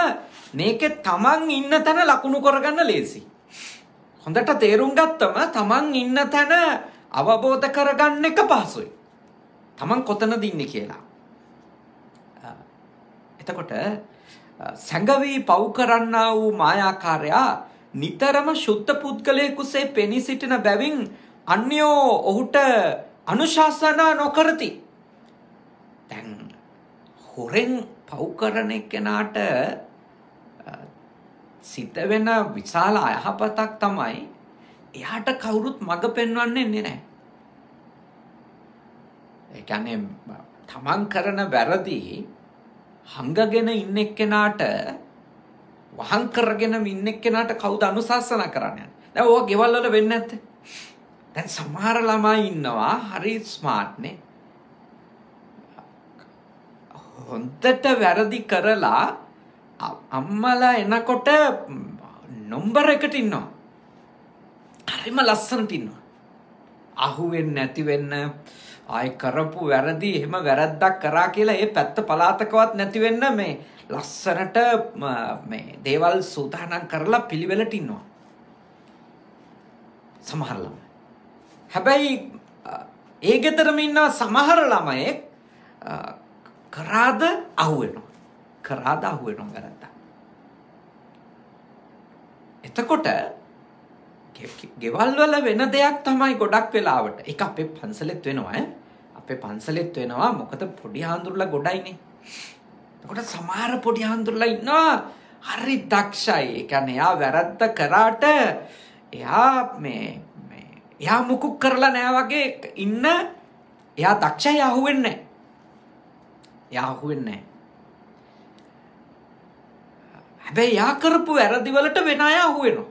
මේකේ තමන් ඉන්න තැන ලකුණු කරගන්න ලේසි. හොඳට තේරුම් ගත්තම තමන් ඉන්න තැන අවබෝධ කරගන්න එක පහසුයි. තමන් කොතනද ඉන්නේ කියලා. එතකොට සංගවී පව් කරන්නා වූ මායාකාරයා නිතරම ශුද්ධ පුද්ගලයෙකුසේ පෙනී සිටින බැවින් අන්‍යෝ ඔහුට අනුශාසනා නොකරති. දැන් හොරෙන් පව් කරන කෙනාට සිද්ධ වෙන විශාල අයහපතක් තමයි එයාට කවුරුත් මඟ පෙන්වන්නේ නැහැ. ඒ කියන්නේ තමන් කරන වැරදි හංගගෙන ඉන්න එක්කෙනාට, වහං කරගෙන ඉන්න එක්කෙනාට කවුද අනුශාසනා කරන්නේ? දැන් ඕවා ගෙවල් වල වෙන්නේ නැත්තේ. දැන් සමහර ළමයි ඉන්නවා හරි ස්මාර්ට් නේ. හොන්දට වැරදි කරලා අම්මලා එනකොට නම්බර එකට ඉන්නවා. හරිම ලස්සනට ඉන්නවා. අහුවෙන්නේ නැති වෙන්න ආයි කරපු වැරදි එහෙම වැරද්දක් කරා කියලා ඒ පැත්ත පලාතකවත් නැති වෙන්න මේ ලස්සනට මේ දේවල් සූදානම් කරලා පිළිවෙලට ඉන්නවා. සමහර ළමයි. හැබැයි ඒ ගෙදරම ඉන්න සමහර ළමයි කරාද අහුවෙනවා. වැරද්දක්. එතකොට ගෙවල් වල වෙන දෙයක් තමයි ගොඩක් වෙලාවට. ඒක අපේ පන්සලෙත් වෙනවා අපේ පන්සලෙත් වෙනවා. මොකද පොඩි හාමුදුරුවෝ ගොඩයිනේ. එතකොට සමහර පොඩි හාමුදුරුවෝ ඉන්නවා හරි දක්ෂයි. ඒ කියන්නේ එයා වැරද්ද කරාට එයා මුකුත් කරලා නැහැ වගේ ඉන්න. එයා දක්ෂයි, අහුවෙන්නේ නැහැ. හැබැයි එයා කරපු වැරදි වලට වෙන අය අහුවෙනවා.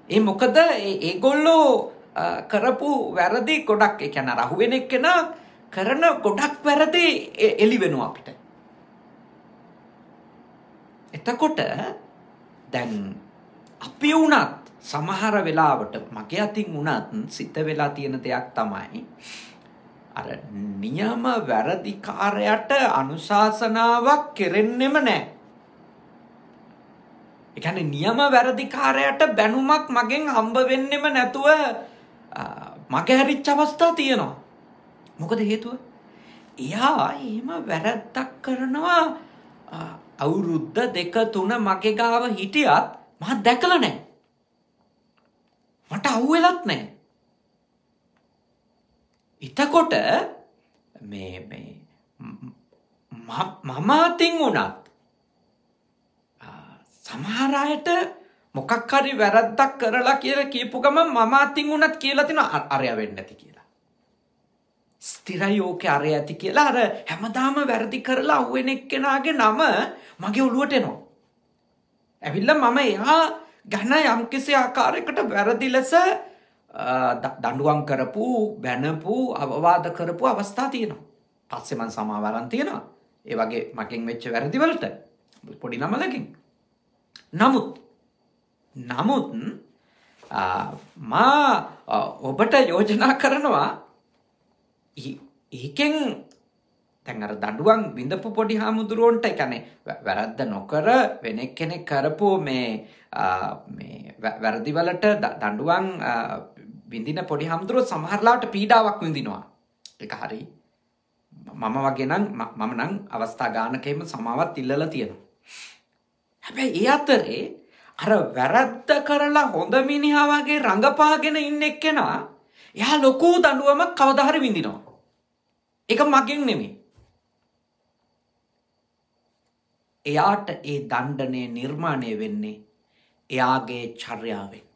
ඒ මොකද ඒගොල්ලෝ කරපු වැරදි ගොඩක්, ඒ කියන්නේ අහුවෙන එක්කෙනා කරන ගොඩක් වැරදි එළි වෙනවා අපිට. එතකොට දැන් අපි වුණත් සමහර වෙලාවට මගේ අතින් වුණත් සිද්ධ වෙලා තියෙන දෙයක් තමයි අර නියම වැරදිකාරයට අනුශාසනාවක් කෙරෙන්නෙම නැහැ. ඒ කියන්නේ නියම වැරදිකාරයට බැනුමක් මගෙන් හම්බ වෙන්නෙම නැතුව මගේ හැරිච්ච අවස්ථා තියෙනවා. මොකද හේතුව? එයා එහෙම වැරද්දක් කරනවා අවුරුද්ද 2-3 මගේ ගාව හිටියත් මම දැකලා නැහැ. මට අහුවෙලත් නැහැ. එතකොට මම අතින් උනත් සමහර අයට මොකක් හරි වැරද්දක් කරලා කියලා කියපු ගමන් මම අතින් උනත් කියලා තිනවා අරය වෙන්නේ නැති කියලා. ස්ථිරයි ඕකේ අරය ඇති කියලා අර හැමදාම වැරදි කරලා අහුවෙන එක්කෙනාගේ නම මගේ ඔළුවට එනවා. ඇවිල්ලා මම එයා ගැන යම්කිසි ආකාරයකට වැරදි ලෙස දඬුවම් කරපු, බැනපු, අවවාද කරපු අවස්ථා තියෙනවා. පස්සේ මම සමාව අරන් තියෙනවා. ඒ වගේ මගෙන් වෙච්ච වැරදි වලට පොඩි නමලකින්. නමුත් මා ඔබට යෝජනා කරනවා ඒකෙන් දැන් අර දඬුවම් විඳපු පොඩි හාමුදුරුවන්ට ඒ කියන්නේ වැරද්ද නොකර වෙන කෙනෙක් කරපු මේ වැරදි වලට දඬුවම් විඳින පොඩි හාමුදුරුවෝ සමහරලාට පීඩාවක් විඳිනවා. ඒක හරි. මම වගේ නම් මම නම් අවස්ථා ගානකෙම සමාවත් ඉල්ලලා තියෙනවා. හැබැයි ඒ අතරේ අර වැරද්ද කරලා හොඳ මිනිහා වගේ රඟපාගෙන ඉන්න එක්කෙනා එයා ලොකු දඬුවමක් කවදා හරි විඳිනවා. ඒක මගෙන් නෙමෙයි. එයාට ඒ දණ්ඩනය නිර්මාණය වෙන්නේ එයාගේ චර්යාවෙන්.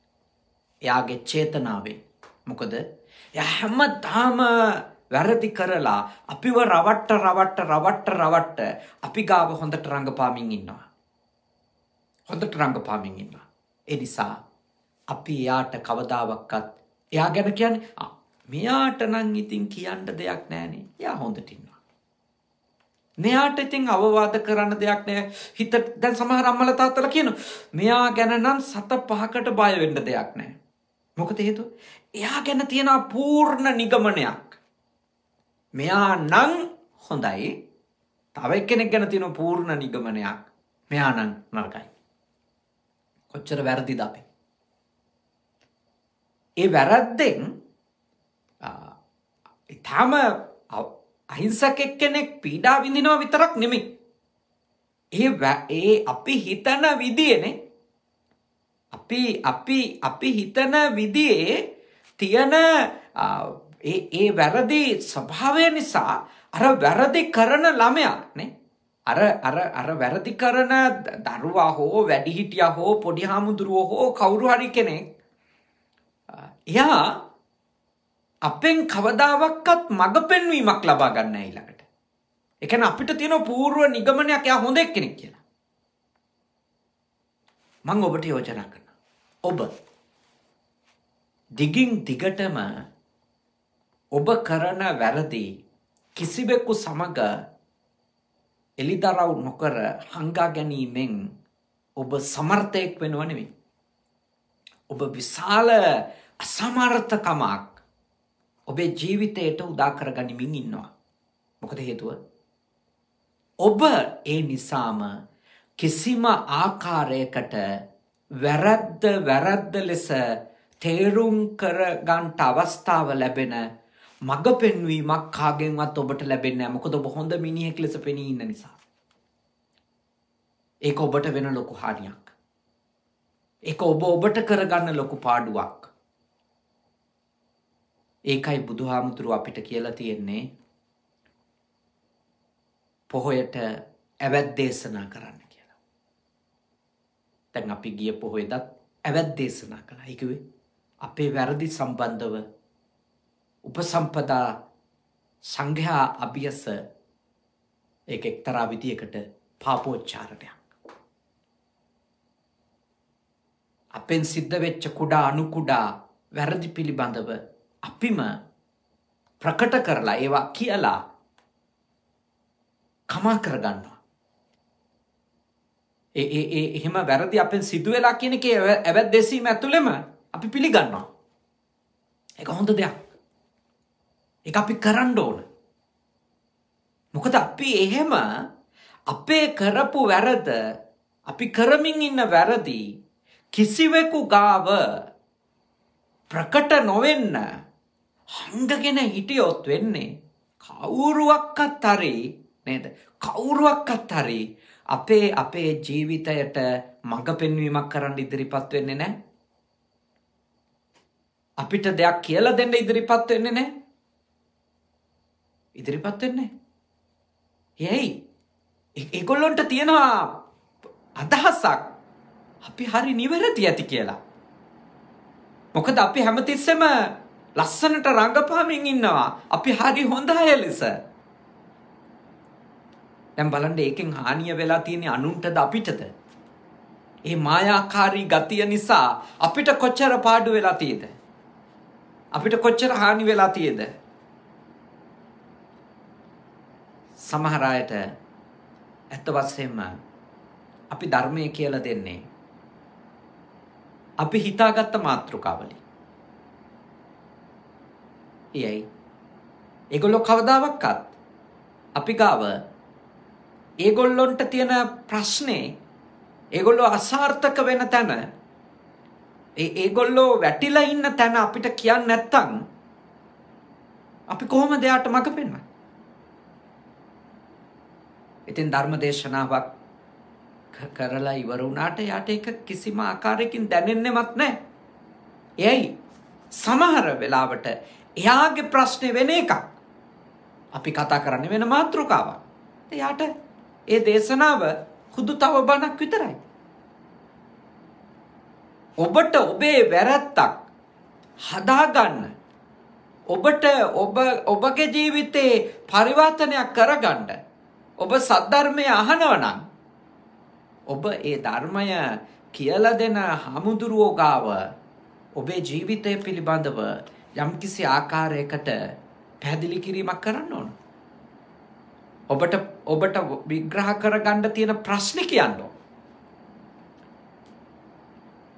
එයාගේ චේතනාවෙන්. මොකද එයා හැමදාම වැරදි කරලා අපිව රවට්ට අපි ගාව හොඳට රඟපාමින් ඉන්නවා. ඒ නිසා අපි එයාට කවදාවක්වත් එයා ගැන කියන්නේ මෙයාට නම් ඉතින් කියන්න දෙයක් නැහනේ. එයා හොඳට ඉන්නවා. මෙයාට ඉතින් අවවාද කරන්න දෙයක් නැහැ. හිත දැන් සමහර අම්මලා තාත්තලා කියනවා මෙයා ගැන නම් සත පහකට බය වෙන්න දෙයක් නැහැ. මොකද හේතුව? එයා ගැන තියෙන පූර්ණ නිගමනයක්. මෙයා නම් හොඳයි. තව එක්කෙනෙක් ගැන තියෙන පූර්ණ නිගමනයක්. මෙයා නම් නරකයි. කොච්චර වැරදිද අපි? ඒ වැරද්දෙන් ඊටම අහිංසක එක්කෙනෙක් පීඩා විඳිනවා විතරක් නෙමෙයි. ඒ අපි හිතන විදියනේ අපි හිතන විදියේ තියෙන ඒ වැරදි ස්වභාවය නිසා අර වැරදි කරන ළමයා නේ අර වැරදි කරන දරුවා හෝ වැඩිහිටියා හෝ පොඩි හාමුදුරුවෝ හෝ කවුරු හරි කෙනෙක් එයා අපෙන් කවදාවත් මඟ පෙන්වීමක් ලබා ගන්න නැහැ ඊළඟට. ඒ කියන්නේ අපිට තියෙන පූර්ව නිගමනයක් එයා හොඳ එක්කෙනෙක් කියලා. මම ඔබට යෝජනා කරනවා. ඔබ දිගින් දිගටම ඔබ කරන වැරදි කිසිවෙකු සමග එලිදරව් නොකර හංගා ගැනීමෙන් ඔබ සමර්ථයෙක් වෙනව නෙවෙයි. ඔබ විශාල අසමර්ථකමක් ඔබේ ජීවිතයට උදා කරගනිමින් ඉන්නවා. මොකද හේතුව? ඔබ ඒ නිසාම කිසිම ආකාරයකට වැරද්ද ලෙස තේරුම් කරගන්නට අවස්ථාව ලැබෙන මඟ පෙන්වීමක් කාගෙන්වත් ඔබට ලැබෙන්නේ නැහැ. මොකද ඔබ හොඳ මිනිහෙක් ලෙස පෙනී ඉන්න නිසා. ඒක ඔබට වෙන ලොකු හානියක්. ඒක ඔබට කරගන්න ලොකු පාඩුවක්. ඒකයි බුදුහාමුදුරුව අපිට කියලා තියෙන්නේ පොහොයට ඇවැත් දේශනා කරන්න කියලා. දැන් අපි ගිය පොහොයදත් ඇවැත් දේශනා කළා. ඒ කිව්වේ අපේ වැරදි සම්බන්ධව උපසම්පදා සංඝයා අභියස ඒක එක්තරා විදියකට පාපෝච්චාරණයක්. අපෙන් සිද්ධ වෙච්ච කුඩා අණු කුඩා වැරදි පිළිබඳව අපිම ප්‍රකට කරලා ඒවා කියලා කමා කරගන්නවා. එහෙම වැරදි අපෙන් සිදු වෙලා කියන එකේ ඇවැත් දෙසීම ඇතුළෙම අපි පිළිගන්නවා. ඒක හොඳ දෙයක්. ඒක අපි කරන්න ඕන. මොකද අපි එහෙම අපේ කරපු වැරද අපි කරමින් ඉන්න වැරදි කිසිවෙකු ගාව ප්‍රකට නොවෙන්න හංගගෙන හිටියොත් වෙන්නේ කවුරුවක්වත් හරි නේද? කවුරුවක්වත් හරි අපේ ජීවිතයට මඟ පෙන්වීමක් කරන්න ඉදිරිපත් වෙන්නේ නැහැ. අපිට දෙයක් කියලා දෙන්න ඉදිරිපත් වෙන්නේ නැහැ. ඉදිරිපත් වෙන්නේ. ඒයි ඒගොල්ලන්ට තියෙනවා අදහසක් අපි හරි නිවැරදි ඇති කියලා. මොකද අපි හැමතිස්සෙම ලස්සනට රඟපාමින් ඉන්නවා. අපි හරි හොඳ අය ලෙස. දැන් බලන්න ඒකෙන් හානිය වෙලා තියෙන්නේ අනුන්ටද අපිටද? ඒ මායාකාරී ගතිය නිසා අපිට කොච්චර පාඩු වෙලා තියෙද? අපිට කොච්චර හානි වෙලා තියෙද? සමහර අයට ඇත්ත වශයෙන්ම අපි ධර්මයේ කියලා දෙන්නේ අපි හිතාගත්ත මාතෘකාවලින්. එයයි ඒගොල්ලෝ කවදාවත් අපි ගාව ඒගොල්ලොන්ට තියෙන ප්‍රශ්නේ ඒගොල්ලෝ අසාර්ථක වෙන තැන ඒගොල්ලෝ වැටිලා ඉන්න තැන අපිට කියන්නේ නැත්තම් අපි කොහොමද එයාට මඟ පෙන්වන්නේ? ඉතින් ධර්ම දේශනාවක් කරලා ඉවර වුණාට යාට ඒක කිසිම ආකාරයකින් දැනෙන්නෙවත් නැහැ. එයයි සමහර වෙලාවට එයාගේ ප්‍රශ්නේ වෙන එකක්. අපි කතා කරන්නේ වෙන මාතෘකාවක්. එයාට ඒ දේශනාව හුදු තව බණක් විතරයි. ඔබට ඔබේ වැරැද්දක් හදාගන්න, ඔබට ඔබගේ ජීවිතේ පරිවර්තනයක් කරගන්න ඔබ සද්ධර්මය අහනවා නම් ඔබ ඒ ධර්මය කියලා දෙන හමුදුරුවෝ ගාව ඔබේ ජීවිතය පිළිබඳව යම්කිසි ආකාරයකට පැහැදිලි කිරීමක් කරන්න ඕන. ඔබට විග්‍රහ කරගන්න තියෙන ප්‍රශ්න කියන්න ඕන.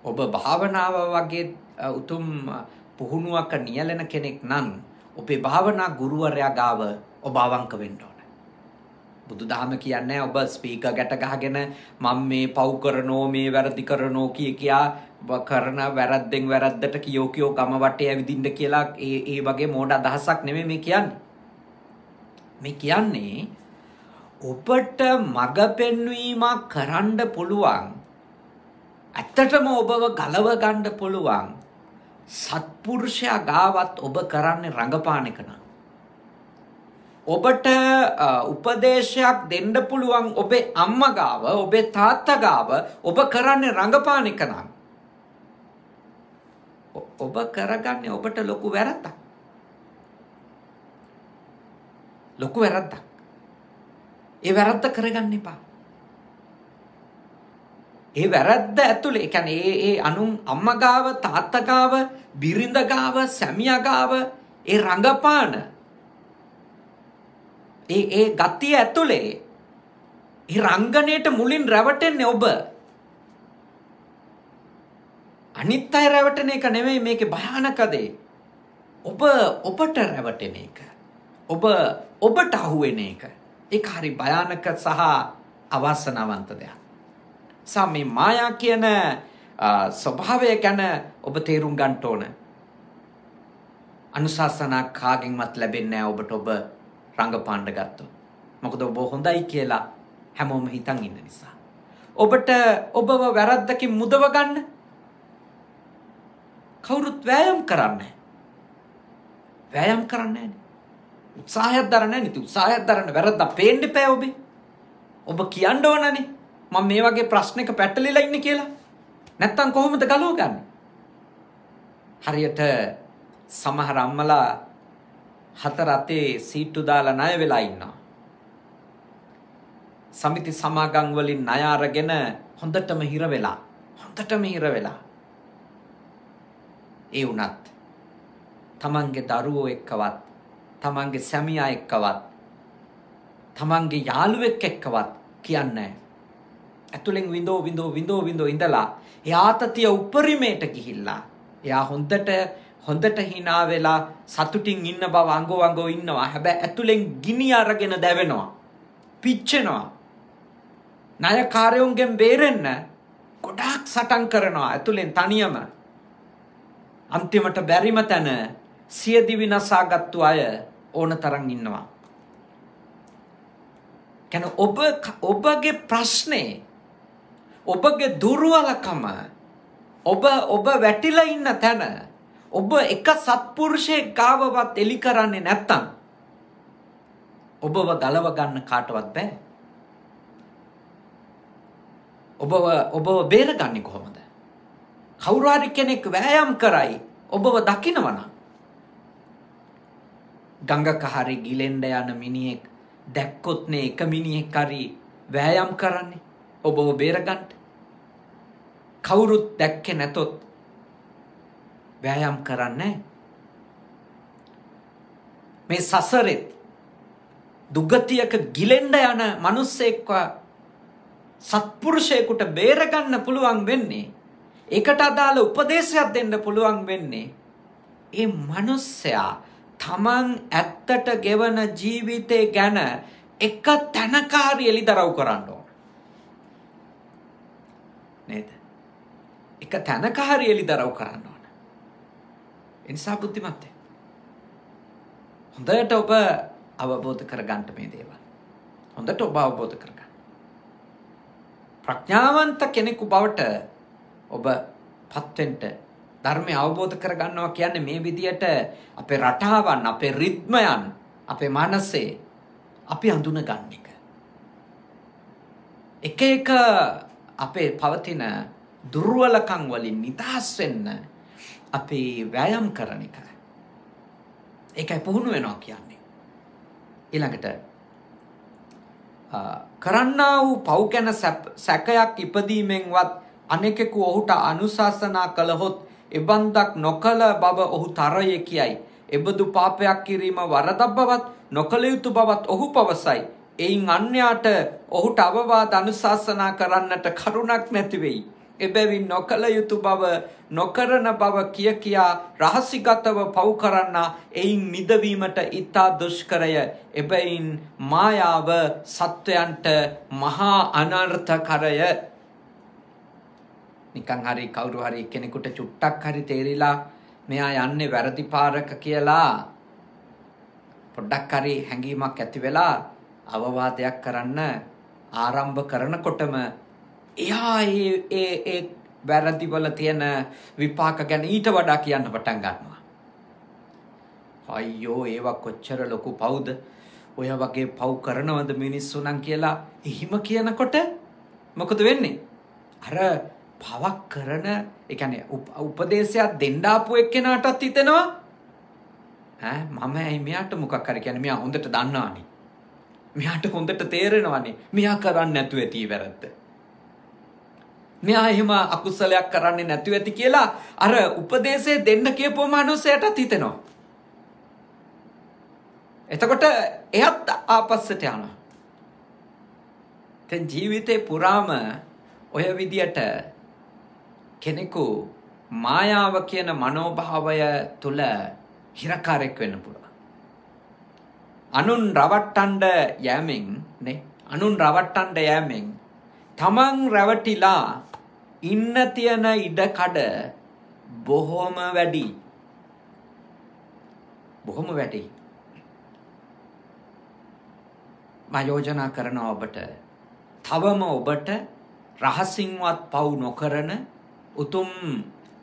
ඔබ භාවනාව වගේ උතුම් පුහුණුවක නියැලෙන කෙනෙක් නම් ඔබේ භාවනා ගුරුවරයා ගාව ඔබ අවංක වෙන්න ඕන. බුදුදහම කියන්නේ ඔබ ස්පීකර් ගැට ගහගෙන මම මේ පව් කරනෝ මේ වැරදි කරනෝ කියා කරන වැරද්දෙන් වැරද්දට කියෝ ගම වටේ ඇවිදින්න කියලා ඒ වගේ මෝඩ අදහසක් නෙමෙයි මේ කියන්නේ. මේ කියන්නේ ඔබට මඟ පෙන්වීමක් කරන්න පුළුවන්, ඇත්තටම ඔබව ගලව ගන්න පුළුවන් සත්පුරුෂයා ගාවත් ඔබ කරන්නේ රඟපාන එක නෑ. ඔබට උපදේශයක් දෙන්න පුළුවන් ඔබේ අම්මා ගාව, ඔබේ තාත්තා ගාව ඔබ කරන්නේ රඟපාන එක නම් ඔබ කරගන්නේ ඔබට ලොකු වැරද්දක්. ලොකු වැරද්දක්. ඒ වැරද්ද කරගන්න එපා. ඒ වැරද්ද ඇතුලේ කියන්නේ ඒ අනුන් අම්මා ගාව, තාත්තා ගාව, බිරිඳ ගාව, සැමියා ගාව ඒ රඟපාන ඒ ගතිය ඇතුලේ ඒ රංගනයට මුලින් රැවටෙන්නේ ඔබ. අනිත් අය රැවටෙන එක නෙමෙයි මේකේ භයානක දේ. ඔබට රැවටෙන එක. ඔබට අහුවෙන එක. ඒක හරි භයානක සහ අවාසනාවන්ත දෙයක්. සමේ මායා කියන ස්වභාවය ගැන ඔබ තේරුම් ගන්න ඕන. අනුශාසනා කාගෙන්වත් ලැබෙන්නේ නැහැ ඔබට ඔබ රංගපාන්න ගත්තොත්. මොකද ඔබ හොඳයි කියලා හැමෝම හිතන් ඉන්න නිසා. ඔබට ඔබව වැරද්දකින් මුදව ගන්න කවුරුත් වෑයම් කරන්නේ නැහැ. උත්සාහයක් දරන්නේ නැති. උත්සාහයක් දරන්න වැරද්ද පේන්න එපා ඔබේ. ඔබ කියන්න ඕනනේ මම මේ වගේ ප්‍රශ්නයක පැටලිලා ඉන්නේ කියලා. නැත්තම් කොහොමද ගලවගන්නේ? හරියට සමහර අම්මලා හතර අතේ සීට්ටු දාලා ණය වෙලා ඉන්නවා. සමිති සමාගම් වලින් ණය අරගෙන හොඳටම හිර වෙලා. ඒ වුණත් තමන්ගේ දරුවෝ එක්කවත්, තමන්ගේ සැමියා එක්කවත්, තමන්ගේ යාළුවෙක් එක්කවත් කියන්නේ ඇතුලෙන් විඳෝ ඉඳලා එයා ආතතිය උපරිමයට ගිහිල්ලා එයා හොඳට hina වෙලා සතුටින් ඉන්න බව අඟෝ ඉන්නවා. හැබැයි ඇතුලෙන් ගිනි අරගෙන දැවෙනවා, පිච්චෙනවා. ණයකාරයන්ගෙන් බේරෙන්න ගොඩාක් සටන් කරනවා ඇතුලෙන් තනියම. අන්තිමට බැරිම තැන සියදිවි නසාගත්තු අය ඕන තරම් ඉන්නවා. කියන්නේ ඔබගේ ප්‍රශ්නේ, ඔබගේ දුර්වලකම, ඔබ වැටිලා ඉන්න තැන ඔබ එක සත්පුරුෂයෙක් ගාවවත් එලි කරන්නේ නැත්තම් ඔබව ගලව ගන්න කාටවත් බෑ. ඔබව බේරගන්නේ කොහොමද? කවුරු හරි කෙනෙක් වෑයම් කරයි ඔබව දකින්නවනම් ගංගක හරි ගිලෙන්න යන මිනිහෙක් දැක්කොත් නේ එක මිනිහෙක් හරි වෑයම් කරන්නේ ඔබව බේරගන්න. කවුරුත් දැක්කේ නැතොත් වෑයම් කරන්නේ. මේ සසරෙත් දුගතියක ගිලෙන්න යන මිනිස්සෙක්ව සත්පුරුෂයෙකුට බේරගන්න පුළුවන් වෙන්නේ, ඒකට අදාළ උපදේශයක් දෙන්න පුළුවන් වෙන්නේ ඒ මිනිස්සයා තමන් ඇත්තට ගෙවන ජීවිතේ ගැන එක තැනකාරී එලිදරව් කරන්න ඕන නේද? එක තැනකාරී එලිදරව් කරන්න ඕන. ඒ නිසා බුද්ධිමත් වෙන්න. හොඳට ඔබ අවබෝධ කරගන්න මේ දේවල්. හොඳට ඔබ අවබෝධ කරගන්න. ප්‍රඥාවන්ත කෙනෙකු බවට ඔබ පත් වෙන්න ධර්මය අවබෝධ කරගන්නවා කියන්නේ මේ විදියට අපේ රටාවන්, අපේ රිද්මයන්, අපේ මනසේ අපි හඳුන ගන්න එක. එක අපේ පවතින දුර්වලකම් වලින් නිදහස් වෙන්න අපි වෑයම් කරන එක. ඒකයි පුහුණු වෙනවා කියන්නේ. ඊළඟට කරන්නා වූ පව් ගැන සැකයක් ඉපදීමෙන්වත් අනෙකෙකු ඔහුට අනුශාසනා කළහොත් එබන්දක් නොකල බව ඔහු තරයේ කියයි. එබඳු පාපයක් කිරීම වරදක් බවත් නොකළ යුතු බවත් ඔහු පවසයි. එයින් අන්‍යයාට ඔහුට අවවාද අනුශාසනා කරන්නට කරුණක් නැති වෙයි. එබැවින් නොකළ යුතු බව නොකරන බව කියා රහසිගතව පව් කරන්නා එයින් මිදවීමට ඉතා දුෂ්කරය. එබැවින් මායාව සත්වයන්ට මහා අනර්ථකරය. නිකන් හරි කවුරු හරි කෙනෙකුට චුට්ටක් හරි තේරිලා මෙයා යන්නේ වැරදි පාරක කියලා පොඩ්ඩක් හරි හැඟීමක් ඇති වෙලා අවවාදයක් කරන්න ආරම්භ කරනකොටම එයා ඒ වැරදි වල තියෙන විපාක ගැන ඊට වඩා කියන්න පටන් ගන්නවා. අයියෝ ඒවා කොච්චර ලොකු පව්ද, ඔය වගේ පව් කරනවද මිනිස්සු නම් කියලා එහෙම කියනකොට මොකද වෙන්නේ? අර පවක් කරන, ඒ කියන්නේ උපදේශයක් දෙන්න ආපු එක්කෙනාටත් හිතෙනවා මම ඇයි මෙයාට මොකක් හරි කියන්නේ, මෙයා හොඳට දන්නවානේ, මෙයාට හොඳට තේරෙනවානේ මෙයා කරන්නේ නැතුව ඇති වැරද්ද, මෙයා එහෙම අකුසලයක් කරන්නේ නැතුව ඇති කියලා අර උපදේශය දෙන්න කියපුවම අනුසයටත් හිතෙනවා. එතකොට එයත් ආපස්සට යනවා. දැන් ජීවිතේ පුරාම ඔය විදියට කෙනෙකු මායාව කියන මනෝභාවය තුල හිරකාරයක් වෙන්න පුළුවන්. අනුන් රවට්ටන්න යෑමෙන් තමන් රැවටිලා ඉන්න තියෙන ඉඩකඩ බොහොම වැඩි. මා යෝජනා කරනවා ඔබට, තවම ඔබට රහසින්වත් පව් නොකරන උතුම්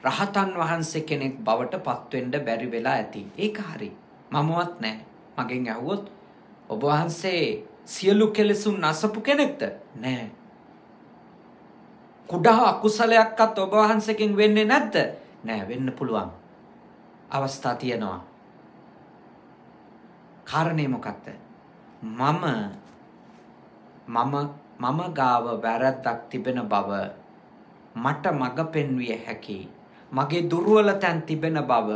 රහතන් වහන්සේ කෙනෙක් බවට පත්වෙන්න බැරි වෙලා ඇති. ඒක හරි. මමවත් නෑ. මගෙන් ඇහුවොත් ඔබ වහන්සේ සියලු කෙලෙසුන් නැසපු කෙනෙක්ද? නෑ. කුඩා අකුසලයක්වත් ඔබ වහන්සේකින් වෙන්නේ නැද්ද? නෑ, වෙන්න පුළුවන්. අවස්ථා තියෙනවා. කාරණේ මොකක්ද? මම ගාව වැරද්දක් තිබෙන බව මට මඟ පෙන්විය හැකි, මගේ දුර්වල තැන් තිබෙන බව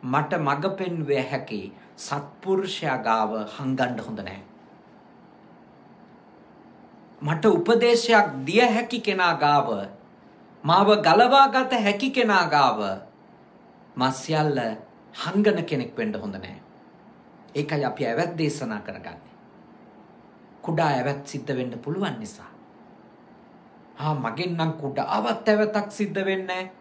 මට මඟ පෙන්විය හැකි සත්පුරුෂයා ගාව හංගන්න හොඳ නැහැ. මට උපදේශයක් දිය හැකි කෙනා ගාව, මාව ගලවාගත හැකි කෙනා ගාව මා සියල්ල හංගන කෙනෙක් වෙන්න හොඳ නැහැ. ඒකයි අපි ඇවත් දේශනා කරගන්නේ. කුඩා ඇවත් සිද්ධ වෙන්න පුළුවන් නිසා. මගෙන් නම් කුඩාවත් ඇවතක් සිද්ධ වෙන්නේ නැහැ.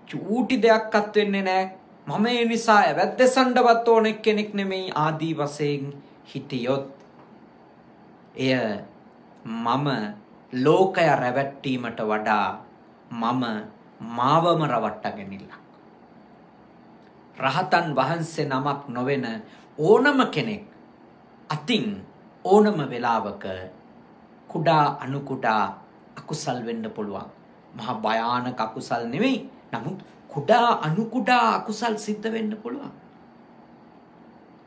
චූටි දෙයක්වත් වෙන්නේ නැහැ. මම ඒ නිසා ඇවත් දෙසන්නවත් ඕන කෙනෙක් නෙමෙයි ආදී වශයෙන් හිටියොත් එය මම ලෝකය රැවට්ටීමට වඩා මම මාවම රවට්ටගෙන ඉල්ලක්. රහතන් වහන්සේ නමක් නොවන ඕනම කෙනෙක් අතින් ඕනම වෙලාවක කුඩා අනුකුඩා අකුසල් වෙන්න පුළුවන්. මහා භයානක අකුසල් නෙවෙයි. නමුත් කුඩා අනු කුඩා අකුසල් සිද්ධ වෙන්න පුළුවන්.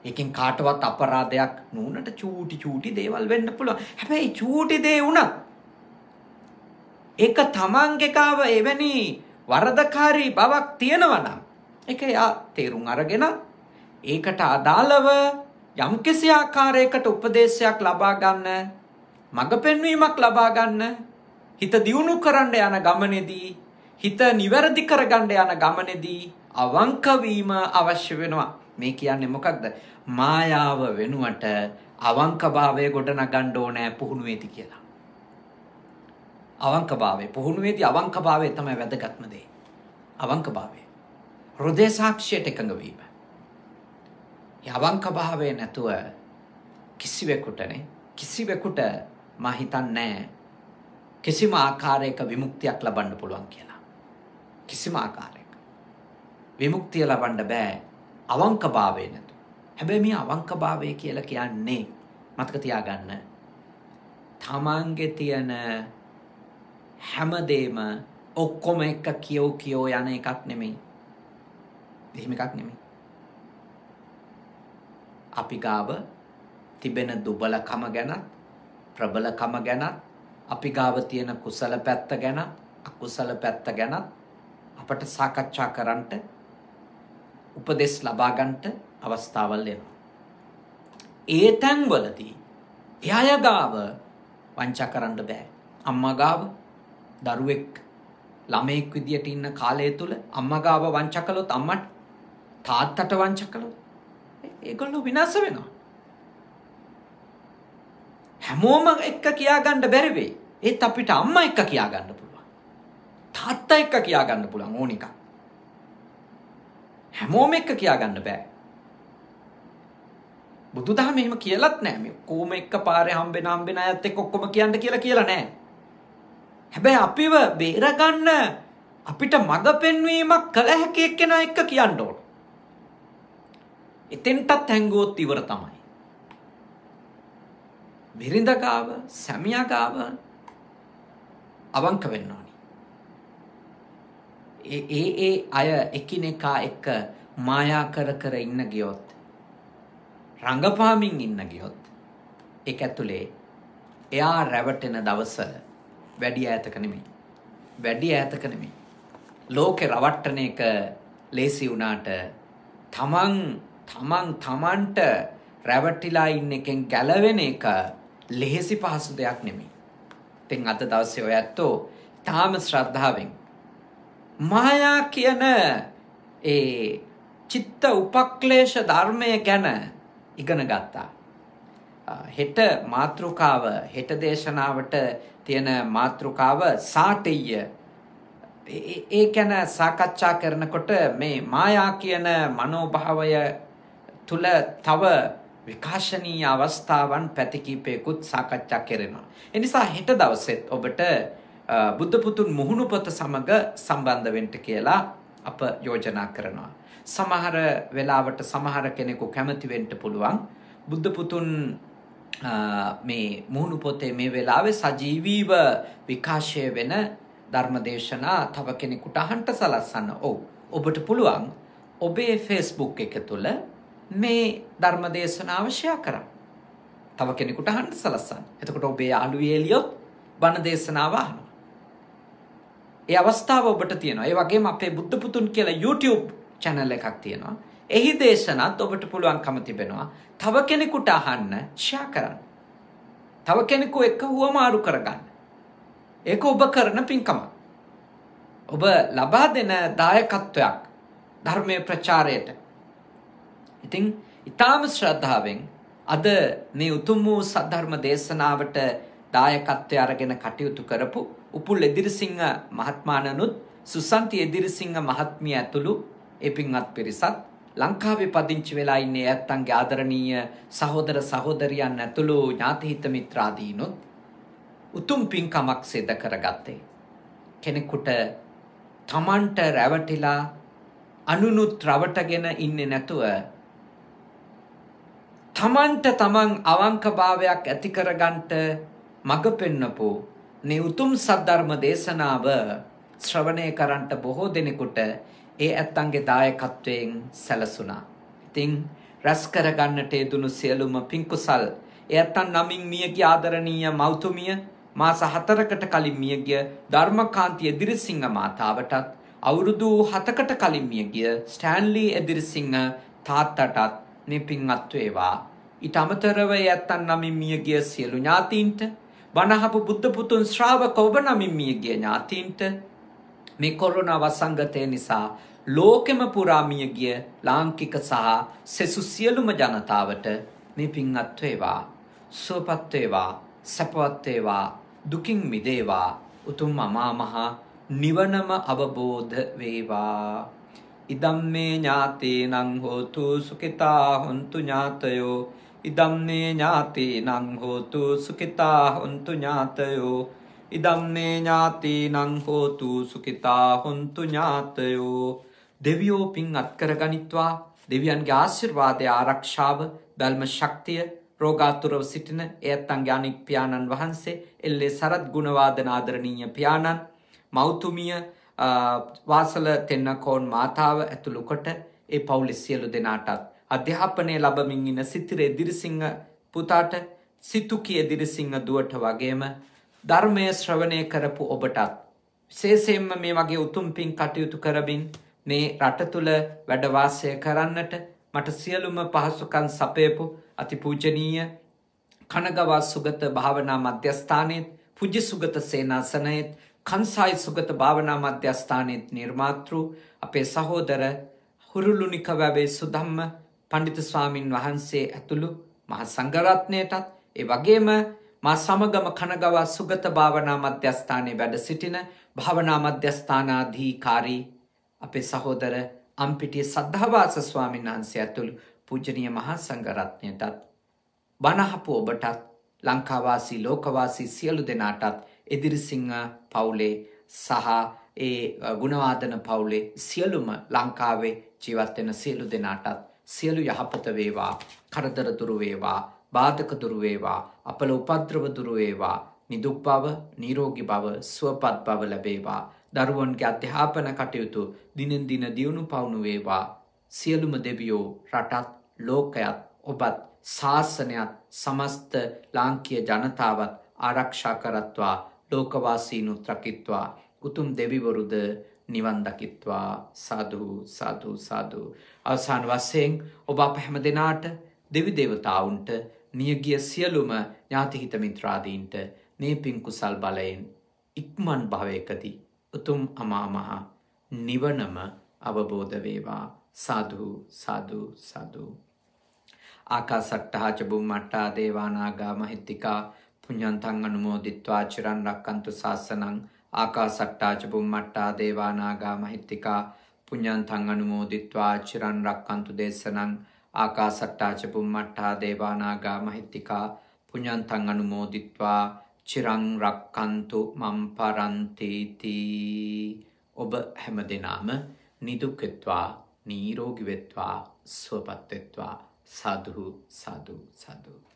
ඒකෙන් කාටවත් අපරාධයක් නුනට චූටි දේවල් වෙන්න පුළුවන්. හැබැයි චූටි දේ වුණත් ඒක තමන්ගේ කාව එවැනි වරදකාරී බවක් තියෙනවා නම් ඒක යා තේරුම් අරගෙන ඒකට අදාළව යම්කිසි ආකාරයකට උපදේශයක් ලබා ගන්න, මඟ පෙන්වීමක් ලබා ගන්න, හිත දියුණු කරන්න යන ගමනේදී, හිත නිවැරදි කරගන්න යන ගමනේදී අවංක වීම අවශ්‍ය වෙනවා. මේ කියන්නේ මොකක්ද? මායාව වෙනුවට අවංකභාවය ගොඩනගන්න ඕනේ පුහුණුවේදී කියලා. අවංකභාවය පුහුණුවේදී අවංකභාවය තමයි වැදගත්ම දේ. අවංකභාවය. හෘදය සාක්ෂියට එකඟ වීම. අවංකභාවය නැතුව කිසිවෙකුට මා හිතන්නේ කිසිම ආකාරයක විමුක්තියක් ලබන්න පුළුවන් කියලා. කිසිම ආකාරයක විමුක්තිය ලබන්න බෑ අවංකභාවය නැතුව. හැබැයි මේ අවංකභාවය කියලා කියන්නේ මතක තියාගන්න තමන්ගේ තියෙන හැමදේම ඔක්කොම එක කියෝ යන එකක් නෙමෙයි. එහෙම එකක් නෙමෙයි. අපි ගාව තිබෙන දුබලකම ගැන, ප්‍රබලකම ගැන, අපි ගාව තියෙන කුසල පැත්ත ගැන, අකුසල පැත්ත ගැන අපට සාකච්ඡා කරන්නට, උපදෙස් ලබා ගන්නට අවස්ථාවල් එනවා. ඒ තැන්වලදී එයාය ගාව වංචා කරන්න බෑ. අම්මා ගාව දරුවෙක් ළමෙක් විදියට ඉන්න කාලය තුල අම්මා ගාව වංචා කළොත්, අම්මට තාත්තට වංචා කළොත් ඒගොල්ලෝ විනාශ වෙනවා. හැමෝම එක්ක කියා ගන්න බැරි වෙයි. ඒත් අපිට අම්මා එක්ක කියා ගන්න පුළුවන්. තාත්තා එක්ක කියා ගන්න පුළුවන් ඕන එකක්. හැමෝම එක්ක කියා ගන්න බෑ. බුදුදහම එහෙම කියලත් නෑ. මේ කොහොම එක්ක පාරේ හම්බෙන අයත් එක්ක ඔක්කොම කියන්න කියලා නෑ. හැබැයි අපිව බේරගන්න අපිට මඟ පෙන්වීමක් කළ හැකි එක්කෙනා එක්ක කියන්න ඕන. එතෙන්ටත් හැංගුවොත් ඉවර තමයි. බිරිඳ ගාව, සැමියා ගාව අවංක වෙන්න ඕනි. ඒ අය එකිනෙකා එක්ක මායා කර ඉන්න ගියොත්, රංගපාමින් ඉන්න ගියොත්, ඒක ඇතුලේ එයා රැවටෙන දවස වැඩි ඈතක නෙමෙයි. ලෝකේ රවට්ටන එක ලේසි වුණාට තමන්ට රැවටිලා ඉන්න එකෙන් ගැලවෙන එක ලෙහෙසි පහසු දෙයක් නෙමෙයි. ඉතින් අද දවසේ ඔය ඇත්තෝ තාම ශ්‍රද්ධාවෙන් මායා කියන ඒ චිත්ත උපක්ලේශ ධර්මය ගැන ඉගෙන ගත්තා. හෙට දේශනාවට තියෙන මාතෘකාව සාටෙය්‍ය. ඒ ගැන සාකච්ඡා කරනකොට මේ මායා කියන මනෝභාවය තුල තව විකාශනීය අවස්ථාවන් පැති කිහිපයකුත් සාකච්ඡා කරනවා. ඒ නිසා හෙට දවසෙත් ඔබට බුද්ධ පුතුන් මුහුණු පොත සමග සම්බන්ධ වෙන්න කියලා අප යෝජනා කරනවා. සමහර වෙලාවට සමහර කෙනෙකු කැමති වෙන්න පුළුවන් බුද්ධ පුතුන් මේ මුහුණු පොතේ මේ වෙලාවේ සජීවීව විකාශය වෙන ධර්මදේශනා තව කෙනෙකුට අහන්න සලස්සන්න. ඔබට පුළුවන් ඔබේ Facebook එක තුළ මේ ධර්මදේශනාව ෂෙයා කරන්න. තව කෙනෙකුට අහන්න සලස්සන්න. එතකොට ඔබේ යාළුවෝ එළියොත් බණ දේශනාව අහනවා. ඒ අවස්ථාව ඔබට තියෙනවා. ඒ වගේම අපේ බුද්ධ පුතුන් කියලා YouTube channel එකක් තියෙනවා. එහි දේශනාත් ඔබට පුළුවන්කම තිබෙනවා. තව කෙනෙකුට අහන්න ෂෙයා කරන්න. තව කෙනෙකු එක්ක හුවමාරු කරගන්න. ඒක ඔබ කරන පින්කමක්. ඔබ ලබා දෙන දායකත්වයක් ධර්මයේ ප්‍රචාරයට. ඉතින් ඊටාම ශ්‍රද්ධාවෙන් අද මේ උතුම් වූ සද්ධර්ම දේශනාවට දායකත්වය අරගෙන කටයුතු කරපු උපුල් එදිරිසිංහ මහත්මයාණනුත් සුසන්ති එදිරිසිංහ මහත්මිය ඇතුළු ඒ පින්වත් පිරිසත් ලංකාවේ පදිංචි වෙලා ඉන්නේ ඇත්තන්ගේ ආදරණීය සහෝදර සහෝදරියන් ඇතුළු ඥාතිහිත මිත්‍රාදීනොත් උතුම් පින්කමක් සිදු කරගත්තේ. කෙනෙකුට තමන්ට රැවටිලා අනුනුත් රවටගෙන ඉන්නේ නැතුව තමන්ට තමන් අවංකභාවයක් ඇති කරගන්නට මඟ පෙන්නපු මේ උතුම් සද්ධර්ම දේශනාව ශ්‍රවණය කරන්නට බොහෝ දෙනෙකුට ඒ ඇත්තන්ගේ දායකත්වයෙන් සැලසුණා. ඉතින් රැස් කරගන්නට යෙදුණු සියලුම පින්කුසල් ඒ ඇත්තන් නමින් මියගිය ආදරණීය මෞතුමිය මාස 4කට කලින් මියගිය ධර්මකාන්ති එදිරිසිංහ මාතාවටත් අවුරුදු 7කට කලින් මියගිය ස්ටෑන්ලි එදිරිසිංහ තාත්තටත් මේ පින්වත් වේවා. ඊට අමතරව ඒ ඇත්තන් නමින් මියගිය සියලු ඥාතීන්ට බණහපු බුද්ධ පුතුන් ශ්‍රාවක ඔබ නමින් මියගිය ඥාතීන්ට මේ කොරෝනා වසංගතය නිසා ලෝකෙම පුරා මියගිය ලාංකික සහ සෙසු සියලුම ජනතාවට මේ පින්වත් වේවා. සුවපත් වේවා, සැපවත් වේවා, දුකින් මිදේවා, උතුම් අමා මහ නිවනම අවබෝධ වේවා. ඉදම්මේ ඥාතේනං හෝතු සුඛිතා හොන්තු ඥාතයෝ. ඉදම්මේ ඥාතේනං හෝතු සුඛිතා හොන්තු ඥාතයෝ. ඉදම්මේ ඥාතේනං හෝතු සුඛිතා හොන්තු ඥාතයෝ. දෙවියෝ පින් අත්කර ගනිත්වා. දෙවියන්ගේ ආශිර්වාදය ආරක්ෂාව බල්ම ශක්තිය රෝගාතුරව සිටින එයත්න්ගේ අනික් පියාණන් වහන්සේ එල්ලේ සරත් ගුණවාදන ආදරණීය පියාණන් මෞතුමිය වාසල තෙන්නකෝන් මාතාව ඇතුළු කොට ඒ පවුලේ සියලු දෙනාටත් අධ්‍යාපනය ලැබමින් ඉන්න සිතිරේ දිරිසිංහ පුතාට සිතුකී දිරිසිංහ දුවට වගේම ධර්මය ශ්‍රවණය කරපු ඔබටත් විශේෂයෙන්ම මේ වගේ උතුම් පින් කටයුතු කරමින් මේ රට තුල වැඩ වාසය කරන්නට මට සියලුම පහසුකම් සපයපු අතිපූජනීය කනගවා සුගත භාවනා මධ්‍යස්ථානයේ පුජ්‍ය සුගත සේනාසනයේ කන්සායි සුගත භාවනා මධ්‍යස්ථානයේ නිර්මාතෘ අපේ සහෝදර හුරුලුනික වැවේ සුධම්ම පඬිතු ස්වාමින් වහන්සේ ඇතුළු මහා සංඝරත්නයටත් ඒ වගේම මා සමගම කනගවා සුගත භාවනා මධ්‍යස්ථානයේ වැඩ සිටින භාවනා මධ්‍යස්ථානාධිකාරී අපේ සහෝදර අම්පිටිය සද්ධාවාස ස්වාමීන් වහන්සේ ඇතුළු පූජනීය මහා සංඝරත්නයටත් බණහපු ඔබටත් ලංකාවාසී ලෝකවාසී සියලු දෙනාටත් එදිරිසිංහ පවුලේ සහ ඒ ගුණවාදන පවුලේ සියලුම ලංකාවේ ජීවත් වෙන සියලු දෙනාටත් සියලු යහපත වේවා, කරදර දුරු වේවා, බාධක දුරු වේවා, අපල උපද්‍රව දුරු වේවා, නිදුක් බව, නිරෝගී බව, සුවපත් බව ලැබේවා. දරුවන්ගේ අධ්‍යාපන කටයුතු දිනෙන් දින දියුණු පවුණු වේවා. සියලුම දෙවියෝ රටත් ලෝකයත් ඔබත් ශාසනයත් සමස්ත ලාංකීය ජනතාවත් ආරක්ෂා කරත්වා. ලෝකවාසීනුත් රකිත්වා. උතුම් දෙවිවරුද නිවන් දකිත්වා. සාදු සාදු සාදු. අවසාන වශයෙන් ඔබ අප හැම දෙනාට දෙවි දේවතාවුන්ට නියගිය සියලුම ඥාතිහිත මිත්‍රාදීන්ට මේ පින් කුසල් බලයෙන් ඉක්මන් භවයකදී උතුම් අමා මහ නිවනම අවබෝධ වේවා. සාදු සාදු සාදු. ආකාසට්ටා ච බුම්මට්ටා දේවා නාග මහිත්‍තිකා පුඤ්ඤන්තං අනුමෝදිත්වා චිරන් රක්칸තු ශාසනං. ආකාසට්ටා ච බුම්මට්ටා දේවා නාග මහිත්‍තිකා පුඤ්ඤන්තං අනුමෝදිත්වා චිරන් රක්칸තු දේශනං. ආකාසට්ටා ච බුම්මට්ටා දේවා නාග මහිත්‍තිකා පුඤ්ඤන්තං අනුමෝදිත්වා චිරං රක්칸තු මම් පරන්ති තී. ඔබ හැමදෙනාම නිදුක් වෙත්වා, නිරෝගී වෙත්වා, සුවපත් වෙත්වා. සාදු සාදු සාදු.